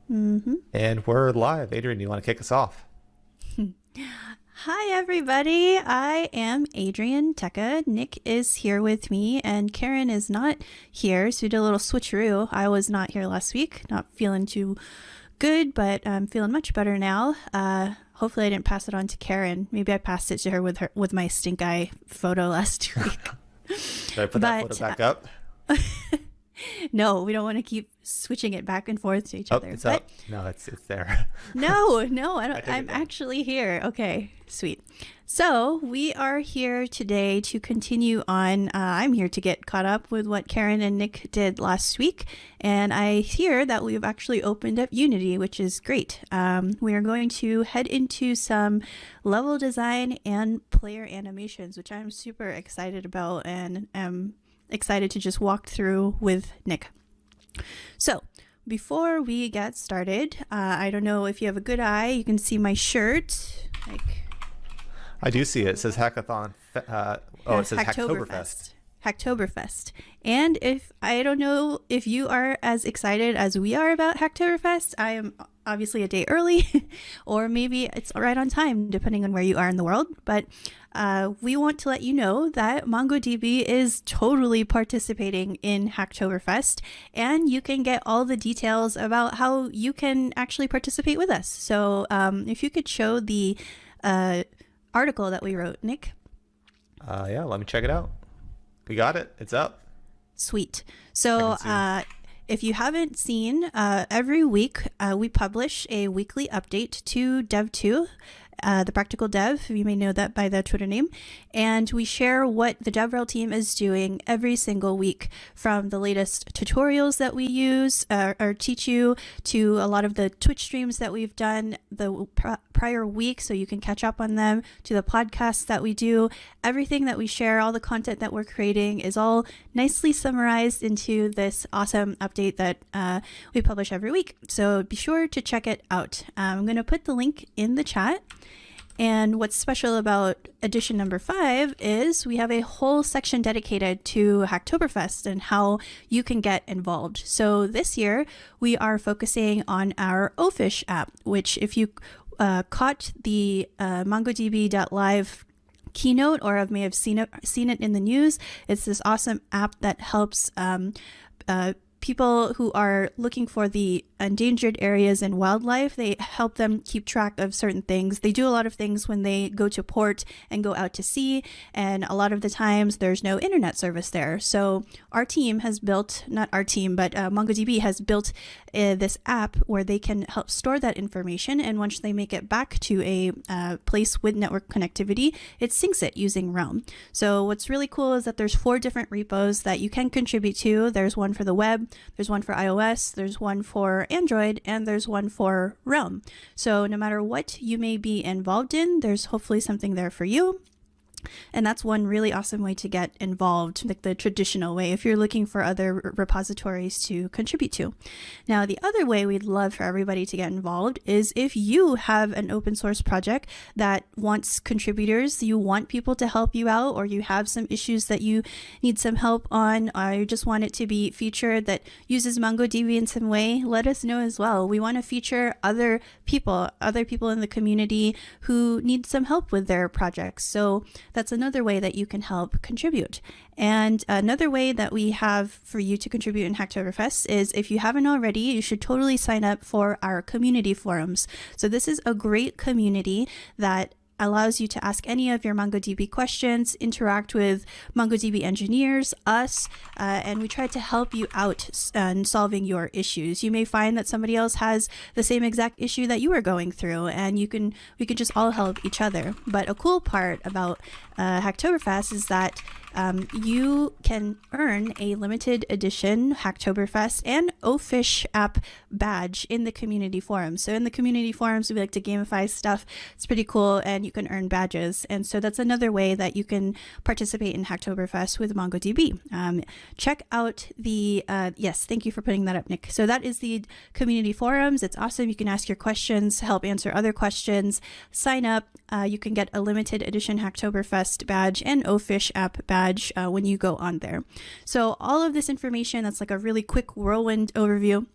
And we're live. Adrienne, you want to kick us off? Hi, everybody. I am Adrienne Tacke. Nick is here with me, and Karen is not here, so we did a little switcheroo. I was not here last week, not feeling too good, but I'm feeling much better now. Hopefully I didn't pass it on to Karen. Maybe I passed it to her with my stink eye photo last week. Should I put that photo back up? No, we don't want to keep switching it back and forth to each other. It's up. No, it's there. No, I don't. I'm actually here. Okay, sweet. So we are here today to continue on. I'm here to get caught up with what Karen and Nick did last week. And I hear that we've actually opened up Unity, which is great. We are going to head into some level design and player animations, which I'm super excited about and am excited to just walk through with Nick. So before we get started, I don't know if you have a good eye, you can see my shirt. I do see it. It says Hackathon. It says Hacktoberfest. Hacktoberfest. And I don't know if you are as excited as we are about Hacktoberfest. I am obviously a day early, or maybe it's right on time, depending on where you are in the world. But we want to let you know that MongoDB is totally participating in Hacktoberfest, and you can get all the details about how you can actually participate with us. So if you could show the article that we wrote, Nick. Yeah, let me check it out. We got it. It's up. Sweet. So if you haven't seen, every week we publish a weekly update to Dev2, the Practical Dev. You may know that by the Twitter name. And we share what the DevRel team is doing every single week, from the latest tutorials that we use or teach you, to a lot of the Twitch streams that we've done the prior week, so you can catch up on them, to the podcasts that we do. Everything that we share, all the content that we're creating, is all nicely summarized into this awesome update that we publish every week. So be sure to check it out. I'm going to put the link in the chat. And what's special about edition number 5 is we have a whole section dedicated to Hacktoberfest and how you can get involved. So this year we are focusing on our Ofish app, which, if you caught the MongoDB.live keynote, or may have seen it in the news, it's this awesome app that helps people who are looking for the endangered areas and wildlife. They help them keep track of certain things. They do a lot of things when they go to port and go out to sea, and a lot of the times there's no internet service there. So our team has built, not our team, but MongoDB has built this app where they can help store that information, and once they make it back to a place with network connectivity, it syncs it using Realm. So what's really cool is that there's 4 different repos that you can contribute to. There's one for the web, there's one for iOS, there's one for Android, and there's one for Realm. So no matter what you may be involved in, there's hopefully something there for you. And that's one really awesome way to get involved, like the traditional way, if you're looking for other repositories to contribute to. Now, the other way we'd love for everybody to get involved is if you have an open source project that wants contributors, you want people to help you out, or you have some issues that you need some help on, or you just want it to be featured that uses MongoDB in some way, let us know as well. We want to feature other people in the community who need some help with their projects. So that's another way that you can help contribute. And another way that we have for you to contribute in Hacktoberfest is, if you haven't already, you should totally sign up for our community forums. So this is a great community that allows you to ask any of your MongoDB questions, interact with MongoDB engineers, us, and we try to help you out in solving your issues. You may find that somebody else has the same exact issue that you are going through, and we can just all help each other. But a cool part about Hacktoberfest is that you can earn a limited edition Hacktoberfest and Ofish app badge in the community forums. So in the community forums, we like to gamify stuff. It's pretty cool, and you can earn badges. And so that's another way that you can participate in Hacktoberfest with MongoDB. Check out the, yes, thank you for putting that up, Nick. So that is the community forums. It's awesome. You can ask your questions, help answer other questions, sign up. You can get a limited edition Hacktoberfest badge and Ofish app badge when you go on there. So all of this information, that's like a really quick whirlwind overview,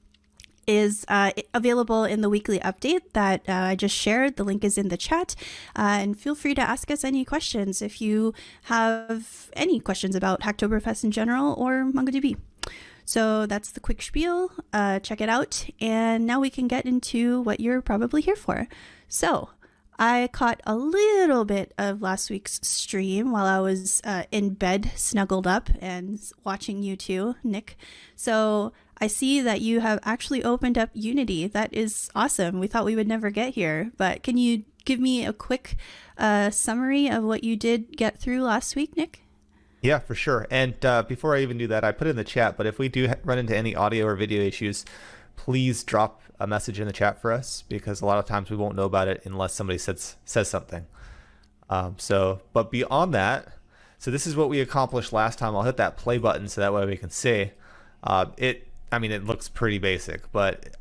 is available in the weekly update that I just shared. The link is in the chat. And feel free to ask us any questions if you have any questions about Hacktoberfest in general or MongoDB. So that's the quick spiel. Check it out. And now we can get into what you're probably here for. So I caught a little bit of last week's stream while I was in bed, snuggled up and watching you two, Nick. So I see that you have actually opened up Unity. That is awesome. We thought we would never get here, but can you give me a quick summary of what you did get through last week, Nick? Yeah, for sure. And before I even do that, I put it in the chat, but if we do run into any audio or video issues, please drop a message in the chat for us, because a lot of times we won't know about it unless somebody says something. But beyond that, so this is what we accomplished last time. I'll hit that play button so that way we can see. It looks pretty basic, but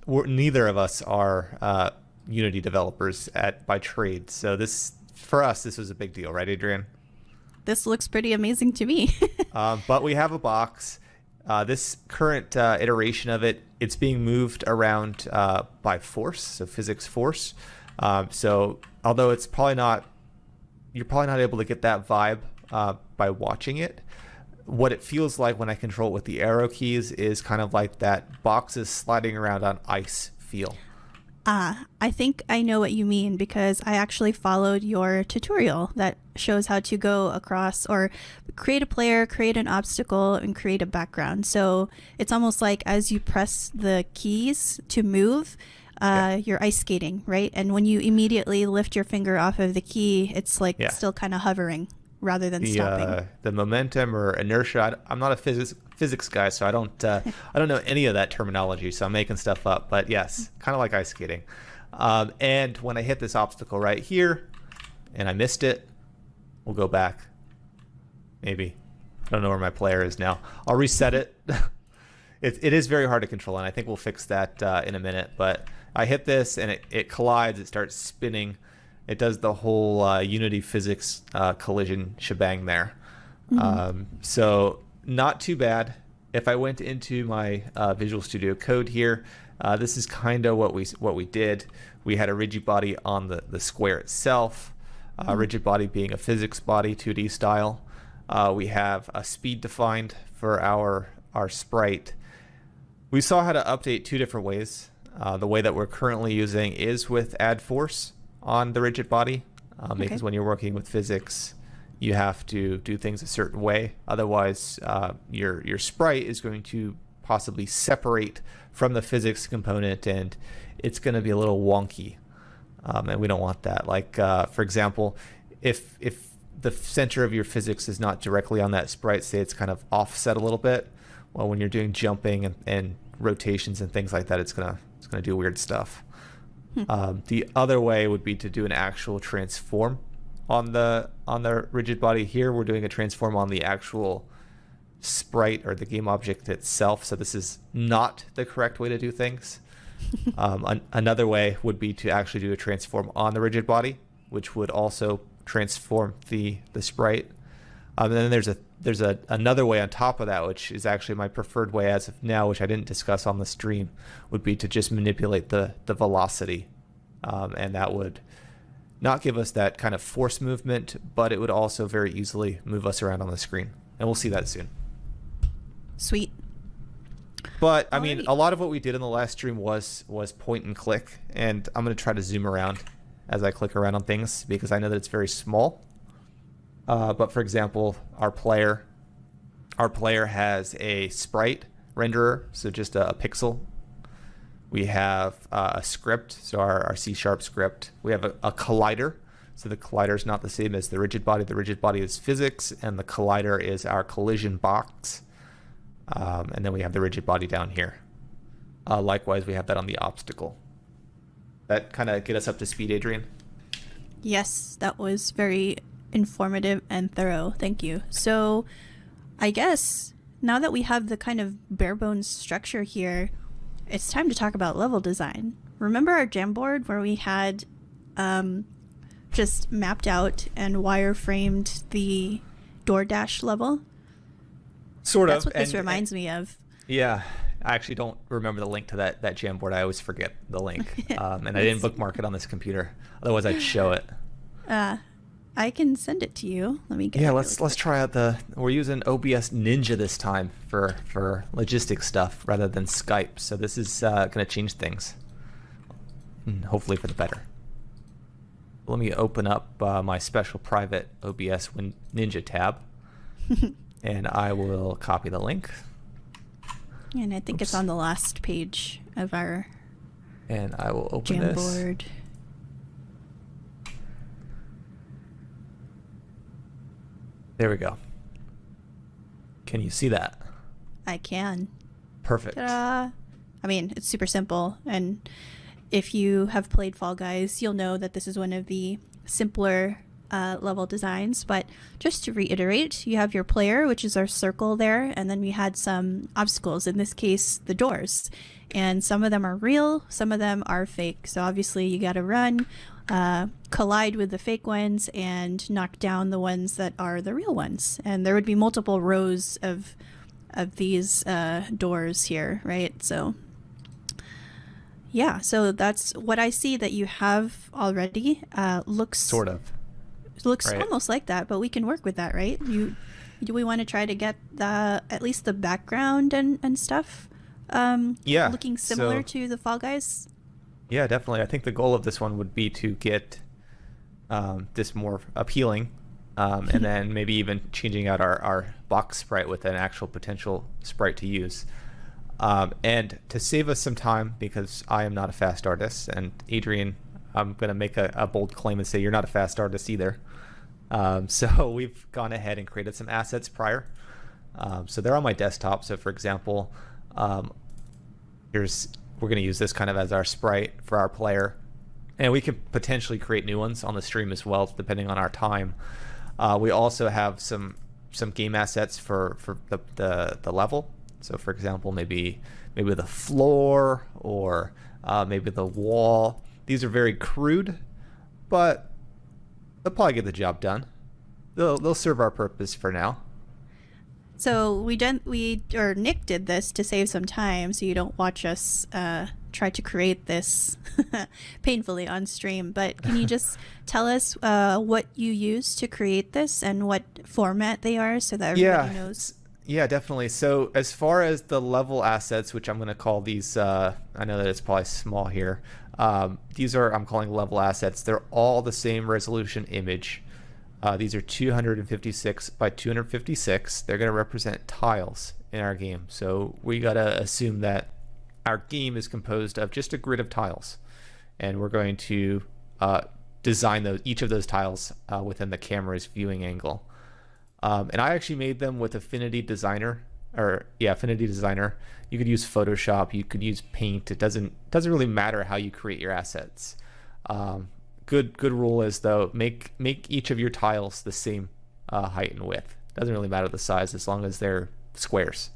neither of us are Unity developers by trade. So for us, this was a big deal, right, Adrienne? This looks pretty amazing to me. But we have a box. This current iteration of it's being moved around by force, so physics force. So although you're probably not able to get that vibe by watching it, what it feels like when I control it with the arrow keys is kind of like that box is sliding around on ice feel. I think I know what you mean, because I actually followed your tutorial that shows how to go across or create a player, create an obstacle, and create a background. So it's almost like as you press the keys to move, you're ice skating, right? And when you immediately lift your finger off of the key, it's like still kind of hovering rather than stopping. The momentum or inertia, I'm not a physics guy, so I don't know any of that terminology, so I'm making stuff up. But yes, kind of like ice skating. And when I hit this obstacle right here and I missed it, we'll go back. Maybe. I don't know where my player is now. I'll reset it. It is very hard to control, and I think we'll fix that in a minute. But I hit this and it collides, it starts spinning. It does the whole Unity physics collision shebang there. Mm-hmm. So not too bad. If I went into my Visual Studio Code here, this is kind of what we did. We had a rigid body on the square itself, rigid body being a physics body, 2D style. We have a speed defined for our sprite. We saw how to update two different ways. The way that we're currently using is with add force on the rigid body, because when you're working with physics, you have to do things a certain way. Otherwise, your sprite is going to possibly separate from the physics component, and it's going to be a little wonky, and we don't want that. Like, for example, if the center of your physics is not directly on that sprite, say it's kind of offset a little bit, well, when you're doing jumping and rotations and things like that, it's gonna do weird stuff. The other way would be to do an actual transform on the rigid body. Here we're doing a transform on the actual sprite or the game object itself, so this is not the correct way to do things. Another way would be to actually do a transform on the rigid body, which would also transform the sprite. And then there's another way on top of that, which is actually my preferred way as of now, which I didn't discuss on the stream, would be to just manipulate the velocity. And that would not give us that kind of force movement, but it would also very easily move us around on the screen. And we'll see that soon. Sweet. But, I mean, a lot of what we did in the last stream was point and click. And I'm going to try to zoom around as I click around on things, because I know that it's very small. But for example, our player has a sprite renderer, so just a pixel. We have a script, so our C# script. We have a collider, so the collider is not the same as the rigid body. The rigid body is physics, and the collider is our collision box. And then we have the rigid body down here. Likewise, we have that on the obstacle. That kind of get us up to speed, Adrienne? Yes, that was very informative and thorough. Thank you. So I guess now that we have the kind of bare bones structure here, it's time to talk about level design. Remember our Jamboard where we had just mapped out and wireframed the DoorDash level? Sort of. That's what this reminds me of. Yeah. I actually don't remember the link to that Jamboard. I always forget the link, and I didn't bookmark it on this computer. Otherwise, I'd show it. I can send it to you. Let me get. Yeah, it let's try out we're using OBS Ninja this time for logistic stuff rather than Skype. So this is going to change things, and hopefully for the better. Let me open up my special private OBS Ninja tab, and I will copy the link. And I think it's on the last page of our. And I will open this. Jamboard. There we go. Can you see that? I can. Perfect. Ta-da! I mean, it's super simple, and if you have played Fall Guys, you'll know that this is one of the simpler level designs. But just to reiterate, you have your player, which is our circle there, and then we had some obstacles, in this case, the doors. And some of them are real, some of them are fake. So obviously you got to run, collide with the fake ones, and knock down the ones that are the real ones. And there would be multiple rows of these doors here, right? So yeah, so that's what I see that you have already. Looks sort of. Looks right. Almost like that, but we can work with that, right? Do we want to try to get at least the background and stuff? Yeah. Looking similar to the Fall Guys? Yeah, definitely. I think the goal of this one would be to get this more appealing, and then maybe even changing out our box sprite with an actual potential sprite to use. And to save us some time, because I am not a fast artist, and Adrienne, I'm going to make a bold claim and say you're not a fast artist either. So we've gone ahead and created some assets prior. So they're on my desktop. So for example, we're going to use this kind of as our sprite for our player. And we can potentially create new ones on the stream as well, depending on our time. We also have some game assets for the level. So for example, maybe the floor or maybe the wall. These are very crude, but they'll probably get the job done. They'll serve our purpose for now. So Nick did this to save some time, so you don't watch us try to create this painfully on stream. But can you just tell us what you use to create this and what format they are, so that everybody knows? Yeah, definitely. So as far as the level assets, which I'm going to call these, I know that it's probably small here. These I'm calling level assets. They're all the same resolution image. These are 256 by 256. They're going to represent tiles in our game. So we got to assume that our game is composed of just a grid of tiles. And we're going to design each of those tiles within the camera's viewing angle. And I actually made them with Affinity Designer. Affinity Designer. You could use Photoshop, you could use Paint. It doesn't really matter how you create your assets. Good rule is though, make each of your tiles the same height and width. Doesn't really matter the size as long as they're squares.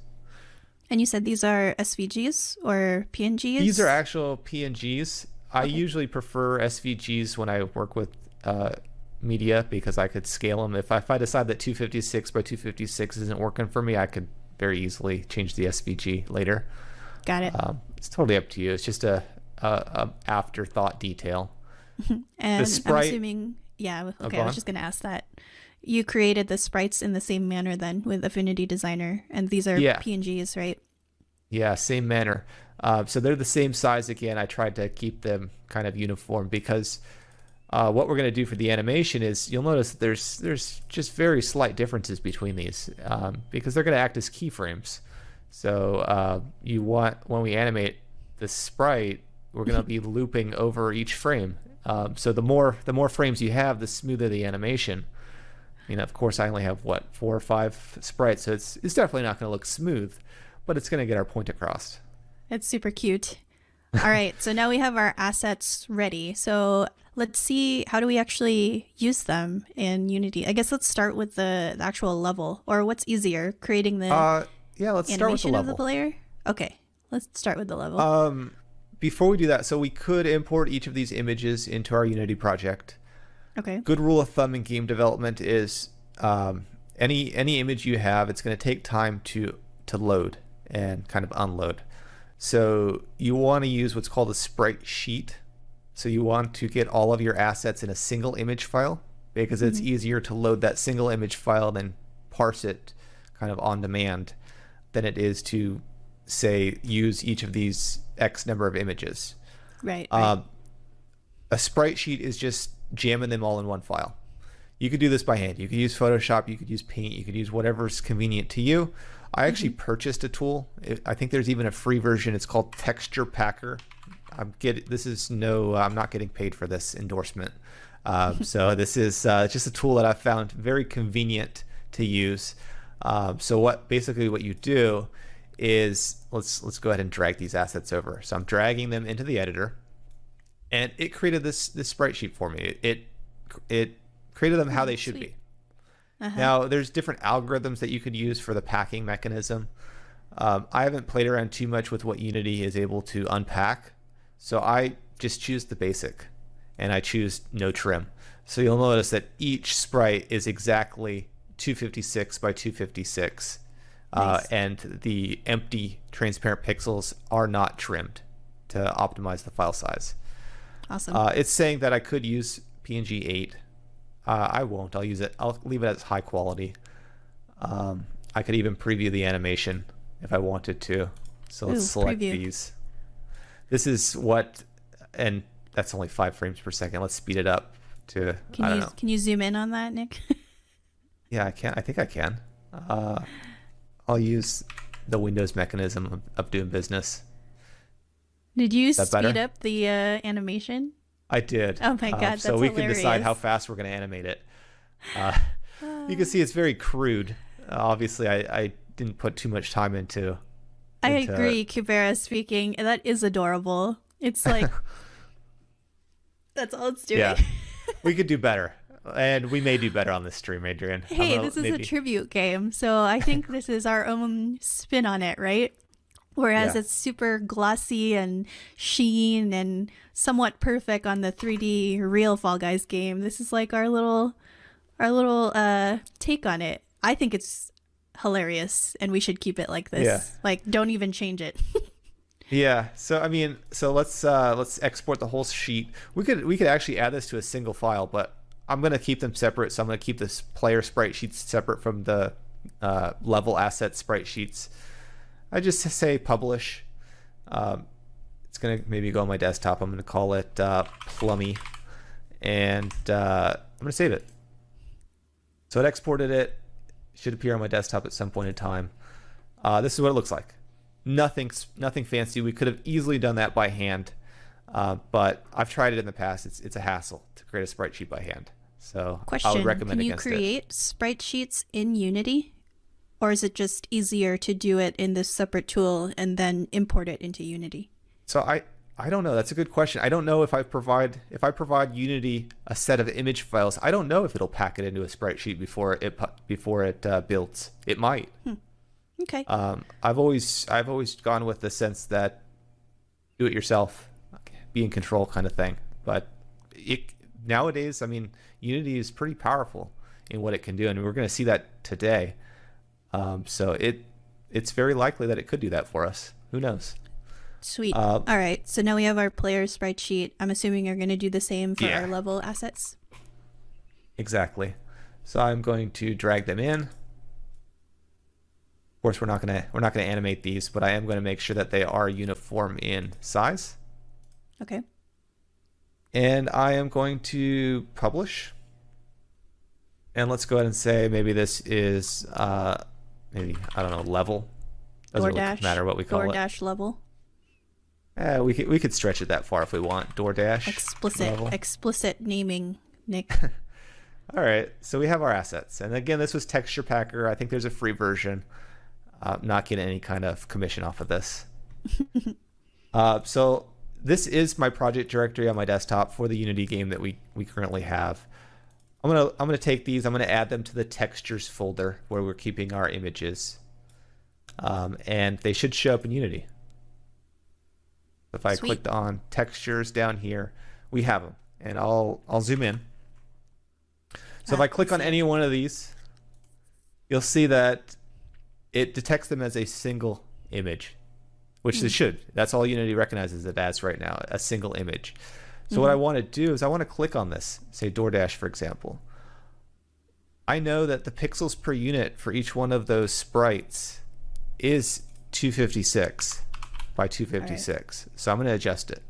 And you said these are SVGs or PNGs? These are actual PNGs. I usually prefer SVGs when I work with media because I could scale them. If I decide that 256 by 256 isn't working for me, I could very easily change the SVG later. Got it. It's totally up to you. It's just a afterthought detail. And the sprite, I'm assuming, okay, I was just going to ask that. You created the sprites in the same manner then with Affinity Designer, and these are PNGs, right? Yeah, same manner. So they're the same size again. I tried to keep them kind of uniform because what we're going to do for the animation is you'll notice that there's just very slight differences between these because they're going to act as keyframes. So when we animate the sprite, we're going to be looping over each frame. So the more frames you have, the smoother the animation. Of course, I only have 4 or 5 sprites, so it's definitely not going to look smooth, but it's going to get our point across. It's super cute. All right, so now we have our assets ready. So let's see, how do we actually use them in Unity? I guess let's start with the actual level, or what's easier, creating the let's start with the animation level. of the player? Okay, let's start with the level. Before we do that, so we could import each of these images into our Unity project. Okay. Good rule of thumb in game development is any image you have, it's going to take time to load and kind of unload. So you want to use what's called a Sprite Sheet. So you want to get all of your assets in a single image file because it's easier to load that single image file than parse it kind of on demand than it is to, say, use each of these X number of images. Right. A Sprite Sheet is just jamming them all in one file. You could do this by hand. You could use Photoshop, you could use Paint, you could use whatever's convenient to you. I actually purchased a tool. I think there's even a free version. It's called Texture Packer. I'm not getting paid for this endorsement. So this is just a tool that I found very convenient to use. So what you do is let's go ahead and drag these assets over. So I'm dragging them into the editor, and it created this Sprite Sheet for me. It created them how they should be. Now there's different algorithms that you could use for the packing mechanism. I haven't played around too much with what Unity is able to unpack, so I just choose the basic, and I choose no trim. So you'll notice that each sprite is exactly 256 by 256. Nice. And the empty transparent pixels are not trimmed to optimize the file size. Awesome. It's saying that I could use PNG 8. I won't. I'll use it. I'll leave it as high quality. I could even preview the animation if I wanted to. So let's select these. This is what, and that's only 5 frames per second. Let's speed it up to, I don't know. Can you zoom in on that, Nick? Yeah, I can. I think I can. I'll use the Windows mechanism of doing business. Did you speed up the animation? I did. Oh my God, that's so we hilarious. can decide how fast we're going to animate it. You can see it's very crude. Obviously, I didn't put too much time into. I agree, Kubera speaking. That is adorable. It's like that's all it's doing. Yeah, we could do better. And we may do better on this stream, Adrienne. Hey, this is a tribute game, so I think this is our own spin on it, right? Whereas it's super glossy and sheen and somewhat perfect on the 3D real Fall Guys game. This is like our little take on it. I think it's hilarious, and we should keep it like this. Yeah. Like, don't even change it. Yeah. So I mean, let's export the whole sheet. We could actually add this to a single file, but I'm going to keep them separate. So I'm going to keep this player sprite sheets separate from the level asset sprite sheets. I just say publish. It's going to maybe go on my desktop. I'm going to call it Plummy, and I'm going to save it. So it exported it. Should appear on my desktop at some point in time. This is what it looks like. Nothing fancy. We could have easily done that by hand. But I've tried it in the past. It's a hassle to create a sprite sheet by hand. So I would recommend against it. Can you create sprite sheets in Unity? Or is it just easier to do it in this separate tool and then import it into Unity? So I don't know. That's a good question. I don't know if I provide Unity a set of image files. I don't know if it'll pack it into a sprite sheet before it builds. It might. Okay. I've always gone with the sense that do it yourself, be in control kind of thing. But nowadays, I mean, Unity is pretty powerful in what it can do, and we're going to see that today. So it's very likely that it could do that for us. Who knows? Sweet. All right. So now we have our player sprite sheet. I'm assuming you're going to do the same for our level assets. Exactly. So I'm going to drag them in. Of course, we're not going to animate these, but I am going to make sure that they are uniform in size. Okay. And I am going to publish. And let's go ahead and say maybe this is maybe, I don't know, level. Doesn't really matter what we call it. DoorDash level. We could stretch it that far if we want. DoorDash. Explicit naming, Nick. All right. So we have our assets. And again, this was Texture Packer. I think there's a free version. Not getting any kind of commission off of this. So this is my project directory on my desktop for the Unity game that we currently have. I'm gonna take these. I'm gonna add them to the textures folder where we're keeping our images, and they should show up in Unity. If I clicked on textures down here, we have them, and I'll zoom in. So if I click on any one of these, you'll see that it detects them as a single image. which it should. That's all Unity recognizes it as right now, a single image. So what I want to do is I want to click on this, say DoorDash, for example. I know that the pixels per unit for each one of those sprites is 256 by 256. So I'm going to adjust it.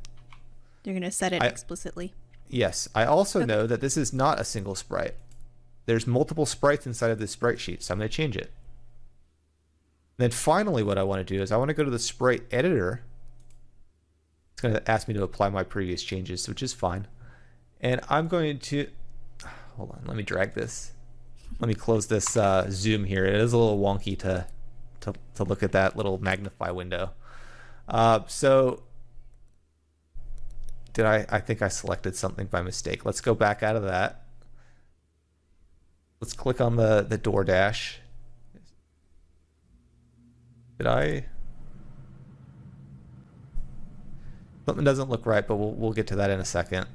You're going to set it explicitly. Yes. I also know that this is not a single sprite. There's multiple sprites inside of this sprite sheet, so I'm going to change it. Then finally what I want to do is I want to go to the Sprite Editor. It's going to ask me to apply my previous changes, which is fine. And I'm going to... Hold on, let me drag this. Let me close this zoom here. It is a little wonky to look at that little magnify window. So I think I selected something by mistake. Let's go back out of that. Let's click on the DoorDash. Something doesn't look right, but we'll get to that in a second.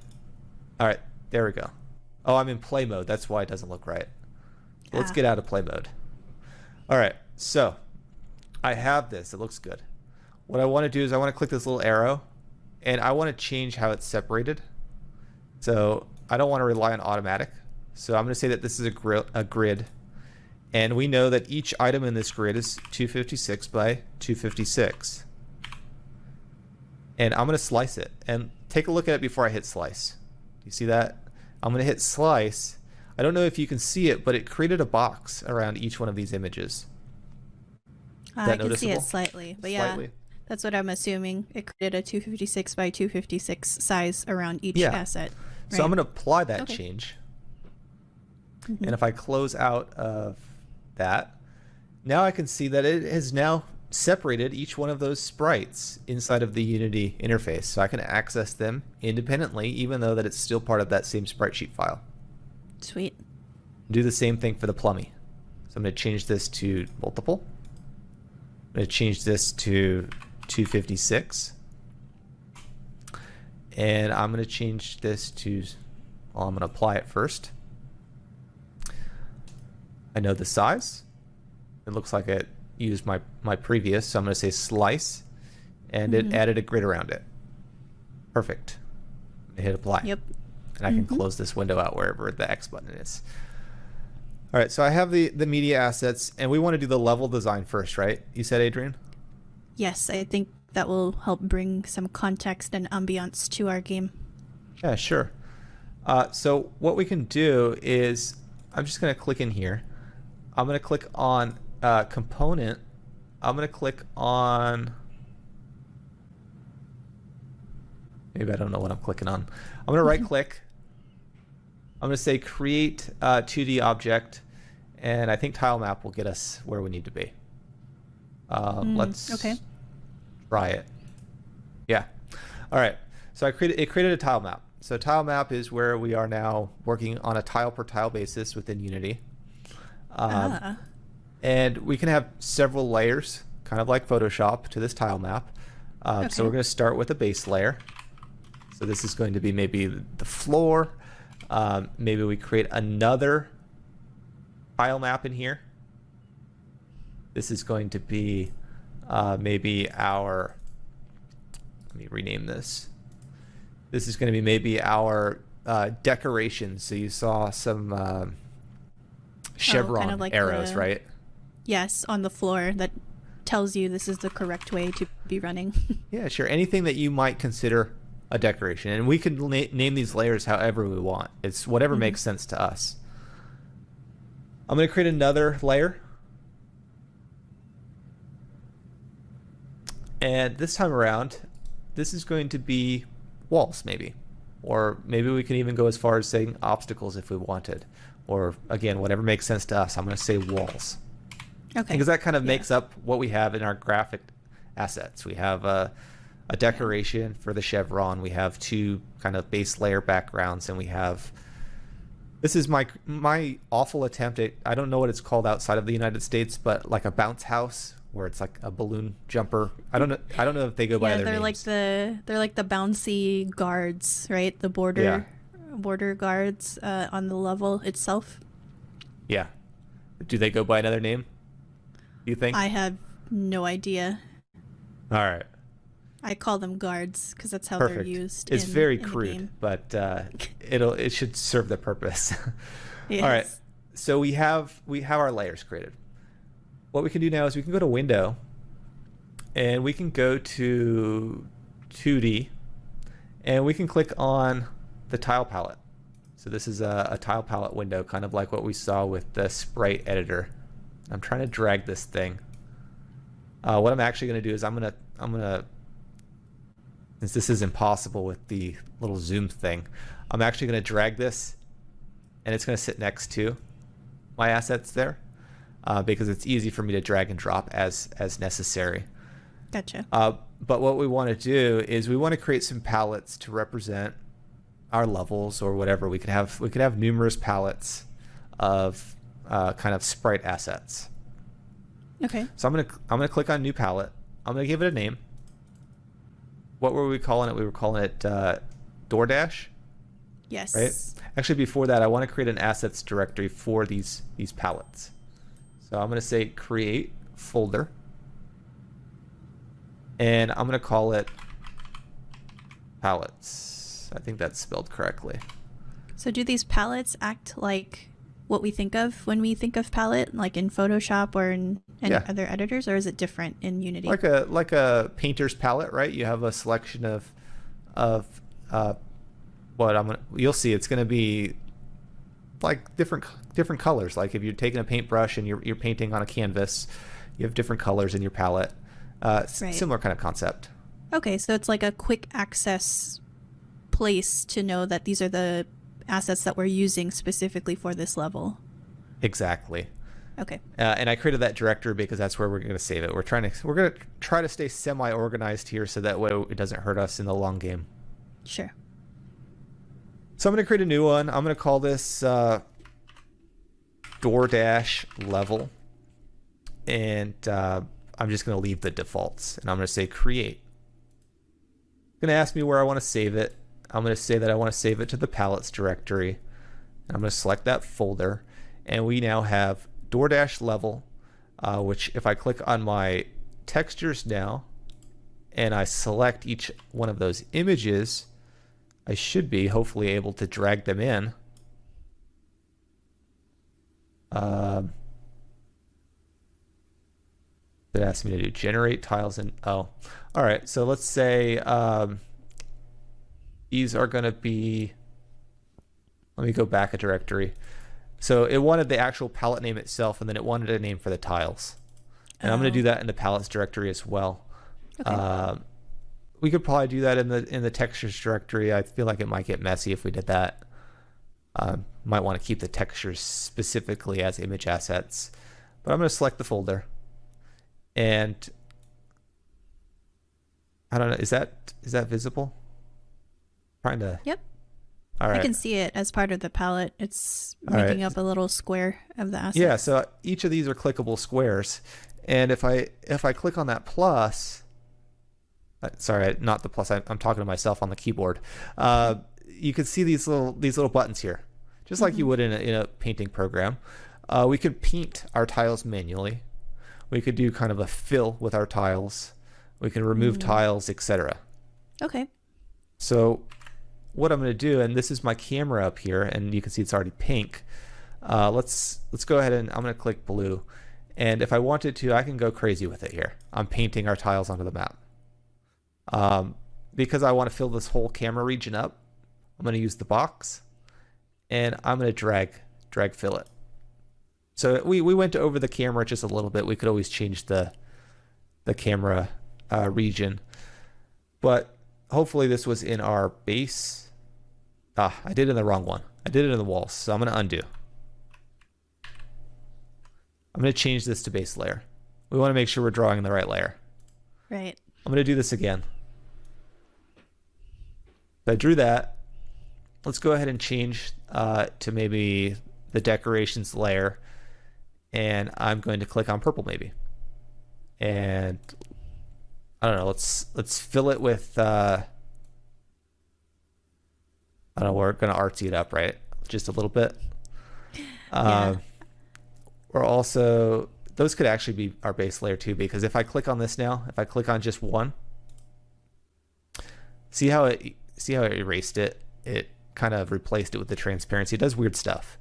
All right, there we go. Oh, I'm in play mode. That's why it doesn't look right. Let's get out of play mode. All right, so I have this. It looks good. What I want to do is I want to click this little arrow, and I want to change how it's separated. So I don't want to rely on automatic. So I'm going to say that this is a grid. And we know that each item in this grid is 256 by 256. And I'm going to slice it. And take a look at it before I hit slice. You see that? I'm going to hit slice. I don't know if you can see it, but it created a box around each one of these images. I can see it slightly, but yeah, that's what I'm assuming. It created a 256 by 256 size around each asset. Right? So I'm going to apply that change. And if I close out of that, now I can see that it has now separated each one of those sprites inside of the Unity interface. So I can access them independently, even though that it's still part of that same sprite sheet file. Sweet. Do the same thing for the Plummy. So I'm going to change this to multiple. I'm going to change this to 256. And I'm going to change this to, well, I'm going to apply it first. I know the size. It looks like it used my previous, so I'm going to say slice, and it added a grid around it. Perfect. I hit apply. Yep. And I can close this window out wherever the X button is. All right, so I have the media assets, and we want to do the level design first, right? You said, Adrienne? Yes, I think that will help bring some context and ambiance to our game. Yeah, sure. So what we can do is, I'm just going to click in here. I'm going to click on component. I'm going to click on, maybe I don't know what I'm clicking on. I'm going to right click. I'm going to say create 2D object, and I think tilemap will get us where we need to be. Let's try it. Yeah. All right. So it created a tile map. So tile map is where we are now working on a tile per tile basis within Unity. And we can have several layers, kind of like Photoshop, to this tile map. So we're going to start with a base layer. So this is going to be maybe the floor. Maybe we create another tile map in here. This is going to be maybe our, let me rename this. This is going to be maybe our decorations. So you saw some chevron kind of like arrows, right? Yes, on the floor that tells you this is the correct way to be running. Yeah, sure. Anything that you might consider a decoration. And we can name these layers however we want. It's whatever makes sense to us. I'm going to create another layer. And this time around, this is going to be walls, maybe. Or maybe we can even go as far as saying obstacles if we wanted. Or, again, whatever makes sense to us. I'm going to say walls. Okay. Because that kind of makes up what we have in our graphic assets. We have a decoration for the chevron. We have two kind of base layer backgrounds, and we have... This is my awful attempt at, I don't know what it's called outside of the United States, but like a bounce house where it's like a balloon jumper. I don't know if they go by other names. They're like the bouncy guards, right? The border guards on the level itself. Yeah. Do they go by another name? Do you think? I have no idea. All right. I call them guards because that's how Perfect. they're used. It's very in the crude, game. but it should serve the purpose. Yes. All right. So we have our layers created. What we can do now is we can go to Window, and we can go to 2D, and we can click on the tile palette. So this is a tile palette window, kind of like what we saw with the Sprite Editor. I'm trying to drag this thing. What I'm actually going to do is I'm gonna, since this is impossible with the little zoom thing, I'm actually going to drag this, and it's going to sit next to my assets there, because it's easy for me to drag and drop as necessary. Gotcha. But what we want to do is we want to create some palettes to represent our levels or whatever. We could have numerous palettes of kind of sprite assets. Okay. So I'm gonna click on New Palette. I'm gonna give it a name. What were we calling it? We were calling it DoorDash. Yes. Right. Actually, before that, I want to create an assets directory for these palettes. So I'm gonna say create folder, and I'm gonna call it palettes. I think that's spelled correctly. So do these palettes act like what we think of when we think of palette, like in Photoshop or in any other editors, or is it different in Unity? Like a painter's palette, right? You have a selection of you'll see it's going to be like different colors. Like if you're taking a paintbrush and you're painting on a canvas, you have different colors in your palette. Right. Similar kind of concept. Okay, so it's like a quick access place to know that these are the assets that we're using specifically for this level. Exactly. Okay. And I created that directory because that's where we're going to save it. We're going to try to stay semi-organized here so that way it doesn't hurt us in the long game. Sure. So I'm going to create a new one. I'm going to call this DoorDash level, and I'm just going to leave the defaults, and I'm going to say create. It's going to ask me where I want to save it. I'm going to say that I want to save it to the palettes directory. I'm going to select that folder, and we now have DoorDash level, which if I click on my textures now and I select each one of those images, I should be hopefully able to drag them in. It asked me to do generate tiles and all right, so let's say these are going to be, let me go back a directory. So it wanted the actual palette name itself, and then it wanted a name for the tiles. And I'm going to do that in the palettes directory as well. Okay. We could probably do that in the textures directory. I feel like it might get messy if we did that. Might want to keep the textures specifically as image assets. But I'm going to select the folder. And I don't know, is that visible? Trying to. Yep. All right. I can see it as part of the palette. It's making up a little square of the assets. Yeah, so each of these are clickable squares. And if I click on that plus, sorry, not the plus, I'm talking to myself on the keyboard. You can see these little buttons here, just like you would in a painting program. We could paint our tiles manually. We could do kind of a fill with our tiles. We can remove tiles, etc. Okay. So what I'm going to do, and this is my camera up here, and you can see it's already pink. Let's go ahead and I'm going to click blue. And if I wanted to, I can go crazy with it here. I'm painting our tiles onto the map. Because I want to fill this whole camera region up, I'm going to use the box, and I'm going to drag fill it. So we went over the camera just a little bit. We could always change the camera region, but hopefully this was in our base. I did it in the wrong one. I did it in the walls, so I'm going to undo. I'm going to change this to base layer. We want to make sure we're drawing the right layer. Right. I'm going to do this again. So I drew that. Let's go ahead and change to maybe the decorations layer, and I'm going to click on purple maybe. And I don't know, let's fill it with I don't know, we're going to artsy it up, right? Just a little bit. Yeah. We're also those could actually be our base layer too, because if I click on this now, if I click on just one, see how it erased it? It kind of replaced it with the transparency. It does weird stuff.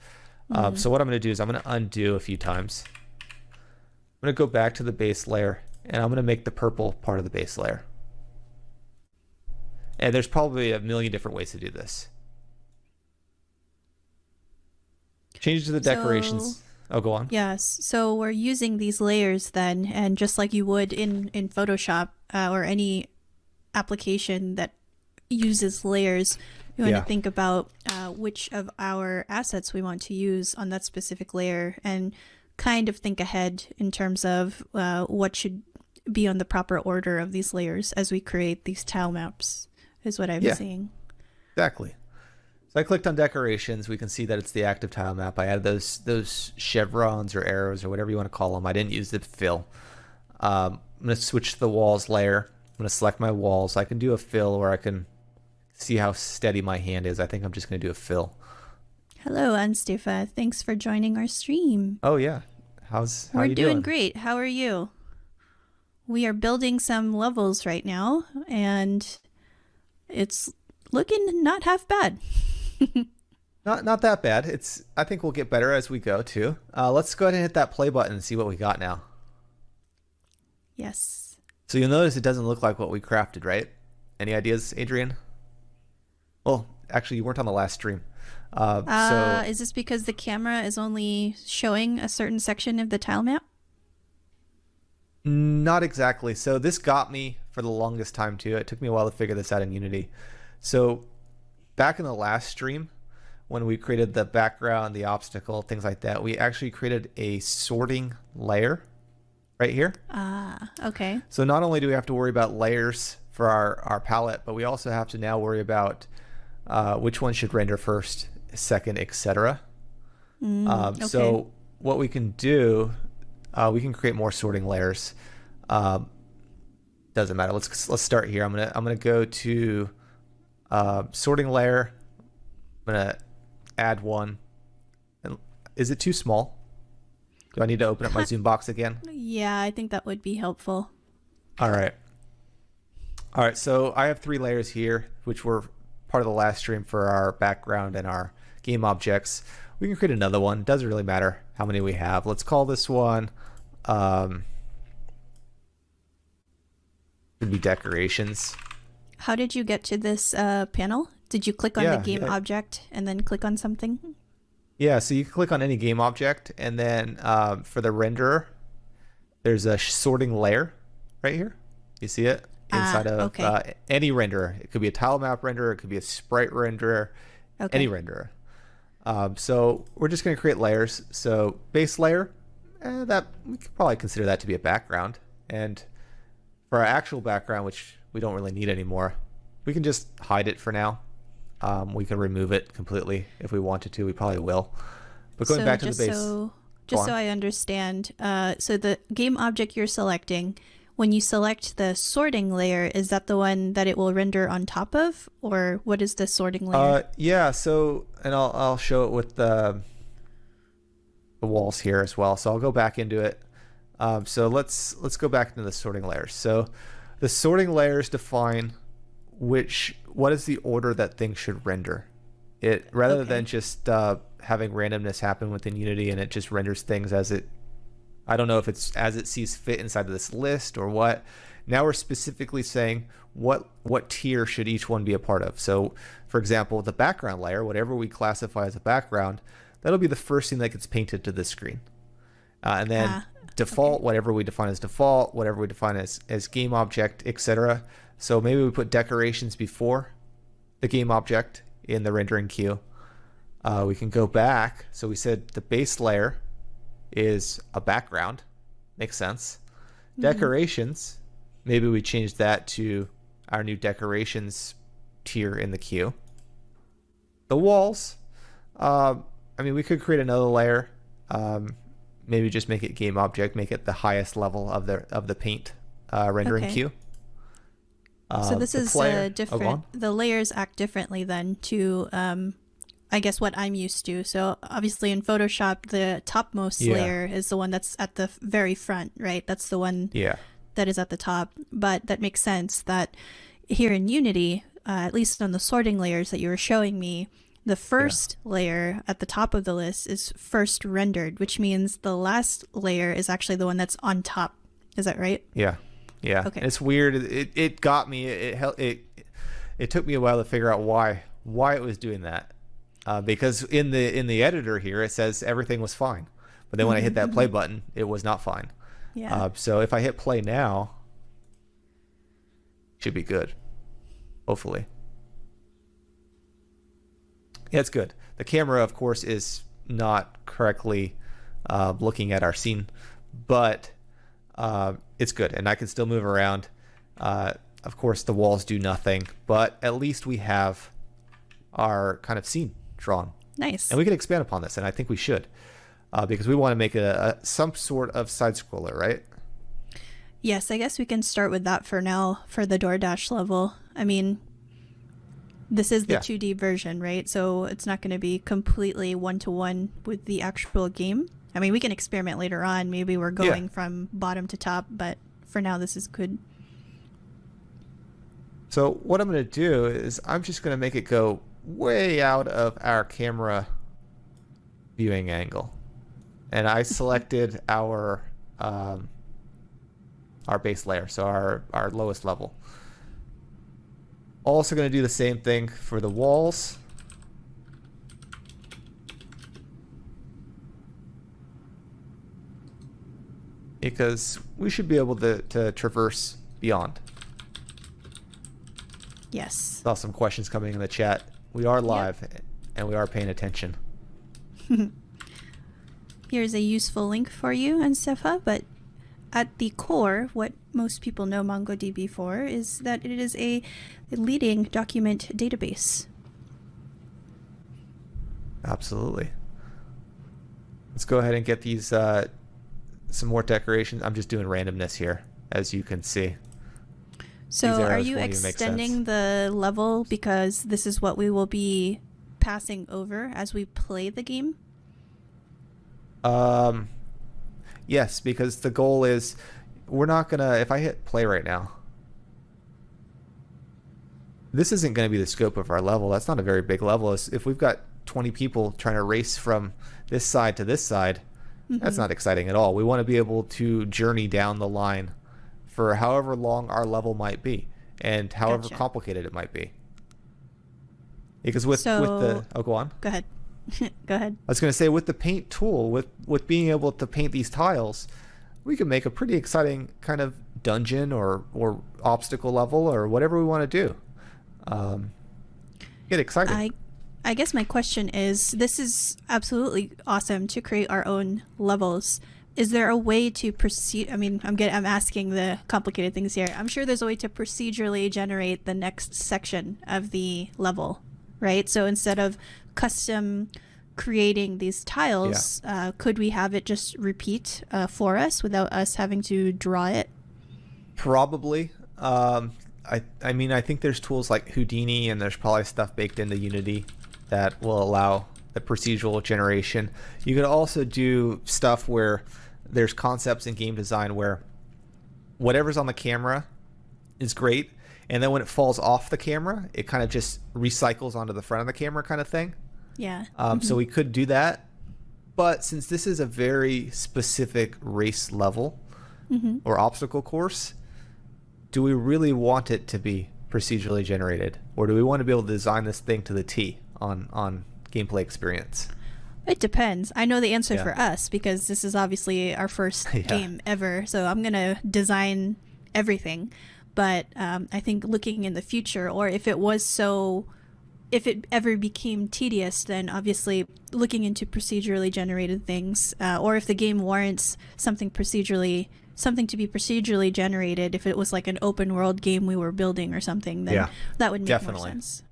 So what I'm going to do is I'm going to undo a few times. I'm going to go back to the base layer, and I'm going to make the purple part of the base layer. And there's probably a million different ways to do this. Change to the decorations. Oh, go on. Yes. So we're using these layers then, and just like you would in Photoshop or any application that uses layers, we want to think about which of our assets we want to use on that specific layer and kind of think ahead in terms of what should be on the proper order of these layers as we create these tile maps, is what I'm seeing. Exactly. So I clicked on decorations. We can see that it's the active tile map. I added those chevrons or arrows or whatever you want to call them. I didn't use the fill. I'm going to switch to the walls layer. I'm going to select my walls. I can do a fill where I can see how steady my hand is. I think I'm just going to do a fill. Hello, Anstifa. Thanks for joining our stream. Oh, yeah. How We're you doing great. How are you? We are building some levels right now, and it's looking not half bad. Not that bad. I think we'll get better as we go too. Let's go ahead and hit that play button and see what we got now. Yes. So you'll notice it doesn't look like what we crafted, right? Any ideas, Adrienne? Well, actually, you weren't on the last stream. So is this because the camera is only showing a certain section of the tile map? Not exactly. So this got me for the longest time too. It took me a while to figure this out in Unity. So back in the last stream, when we created the background, the obstacle, things like that, we actually created a sorting layer right here. Okay. So not only do we have to worry about layers for our palette, but we also have to now worry about which one should render first, second, etc. Okay. So what we can do, we can create more sorting layers. Doesn't matter. Let's start here. I'm gonna go to sorting layer. I'm gonna add one. And is it too small? Do I need to open up my zoom box again? Yeah, I think that would be helpful. All right. So I have 3 layers here, which were part of the last stream for our background and our game objects. We can create another one. Doesn't really matter how many we have. Let's call this one could be decorations. How did you get to this panel? Did you click on the game object and then click on something? Yeah, so you can click on any game object, and then for the renderer, there's a sorting layer right here. You see it? Inside of any renderer. It could be a tile map renderer, it could be a sprite renderer, any renderer. So we're just going to create layers. So base layer, that we could probably consider that to be a background. And for our actual background, which we don't really need anymore, we can just hide it for now. We can remove it completely if we wanted to. We probably will. But going back to the base. Just so I understand, so the game object you're selecting, when you select the sorting layer, is that the one that it will render on top of, or what is the sorting layer? Yeah. So, and I'll show it with the walls here as well. So I'll go back into it. So let's go back into the sorting layers. So the sorting layers define what is the order that things should render. It rather than just having randomness happen within Unity and it just renders things as it. I don't know if it's as it sees fit inside of this list or what. Now we're specifically saying what tier should each one be a part of. So for example, the background layer, whatever we classify as a background, that'll be the first thing that gets painted to the screen. And then default, whatever we define as default, whatever we define as game object, etc. So maybe we put decorations before the game object in the rendering queue. We can go back. So we said the base layer is a background. Makes sense. Mm-hmm. Decorations, maybe we change that to our new decorations tier in the queue. The walls, we could create another layer. Maybe just make it game object, make it the highest level of the paint rendering queue. So this is different. The layers act differently then to I guess what I'm used to. So obviously in Photoshop, the topmost layer is the one that's at the very front, right? That's the one that is at the top. But that makes sense that here in Unity, at least on the sorting layers that you were showing me, the first layer at the top of the list is first rendered, which means the last layer is actually the one that's on top. Is that right? Yeah. Okay. It's weird. It got me. It took me a while to figure out why it was doing that. Because in the editor here it says everything was fine, but then when I hit that play button, it was not fine. Yeah. So if I hit play now, it should be good. Hopefully. Yeah, it's good. The camera, of course, is not correctly looking at our scene, but it's good, and I can still move around. Of course, the walls do nothing, but at least we have our kind of scene drawn. Nice. And we can expand upon this, and I think we should, because we want to make it some sort of side-scroller, right? Yes, I guess we can start with that for now for the DoorDash level. I mean, this is the 2D version, right? So it's not going to be completely one-to-one with the actual game. I mean, we can experiment later on. Maybe we're going from bottom to top, but for now, this is good. So what I'm going to do is I'm just going to make it go way out of our camera viewing angle. And I selected our base layer, so our lowest level. Also going to do the same thing for the walls. Because we should be able to traverse beyond. Yes. Saw some questions coming in the chat. We are live and we are paying attention. Here's a useful link for you, Ansefa, but at the core, what most people know MongoDB for is that it is a leading document database. Absolutely. Let's go ahead and get these some more decorations. I'm just doing randomness here, as you can see. So are you extending the level because this is what we will be passing over as we play the game? Yes, because the goal is we're not gonna, if I hit play right now, this isn't going to be the scope of our level. That's not a very big level. If we've got 20 people trying to race from this side to this side, that's not exciting at all. We want to be able to journey down the line for however long our level might be and however complicated it might be. Because with the... Oh, go on. Go ahead. Go ahead. I was going to say, with the paint tool, with being able to paint these tiles, we can make a pretty exciting kind of dungeon or obstacle level or whatever we want to do. Get excited. I guess my question is, this is absolutely awesome to create our own levels. Is there a way to proceed? I mean, I'm asking the complicated things here. I'm sure there's a way to procedurally generate the next section of the level, right? So instead of custom creating these tiles, could we have it just repeat for us without us having to draw it? Probably. I mean, I think there's tools like Houdini, and there's probably stuff baked into Unity that will allow the procedural generation. You could also do stuff where there's concepts in game design where whatever's on the camera is great, and then when it falls off the camera, it kind of just recycles onto the front of the camera kind of thing. Yeah. So we could do that. But since this is a very specific race level or obstacle course, do we really want it to be procedurally generated, or do we want to be able to design this thing to the T on gameplay experience? It depends. I know the answer for us because this is obviously our first game ever, so I'm going to design everything. But I think looking in the future, or if it ever became tedious, then obviously looking into procedurally generated things, or if the game warrants something to be procedurally generated, if it was like an open world game we were building or something, then that would make more sense.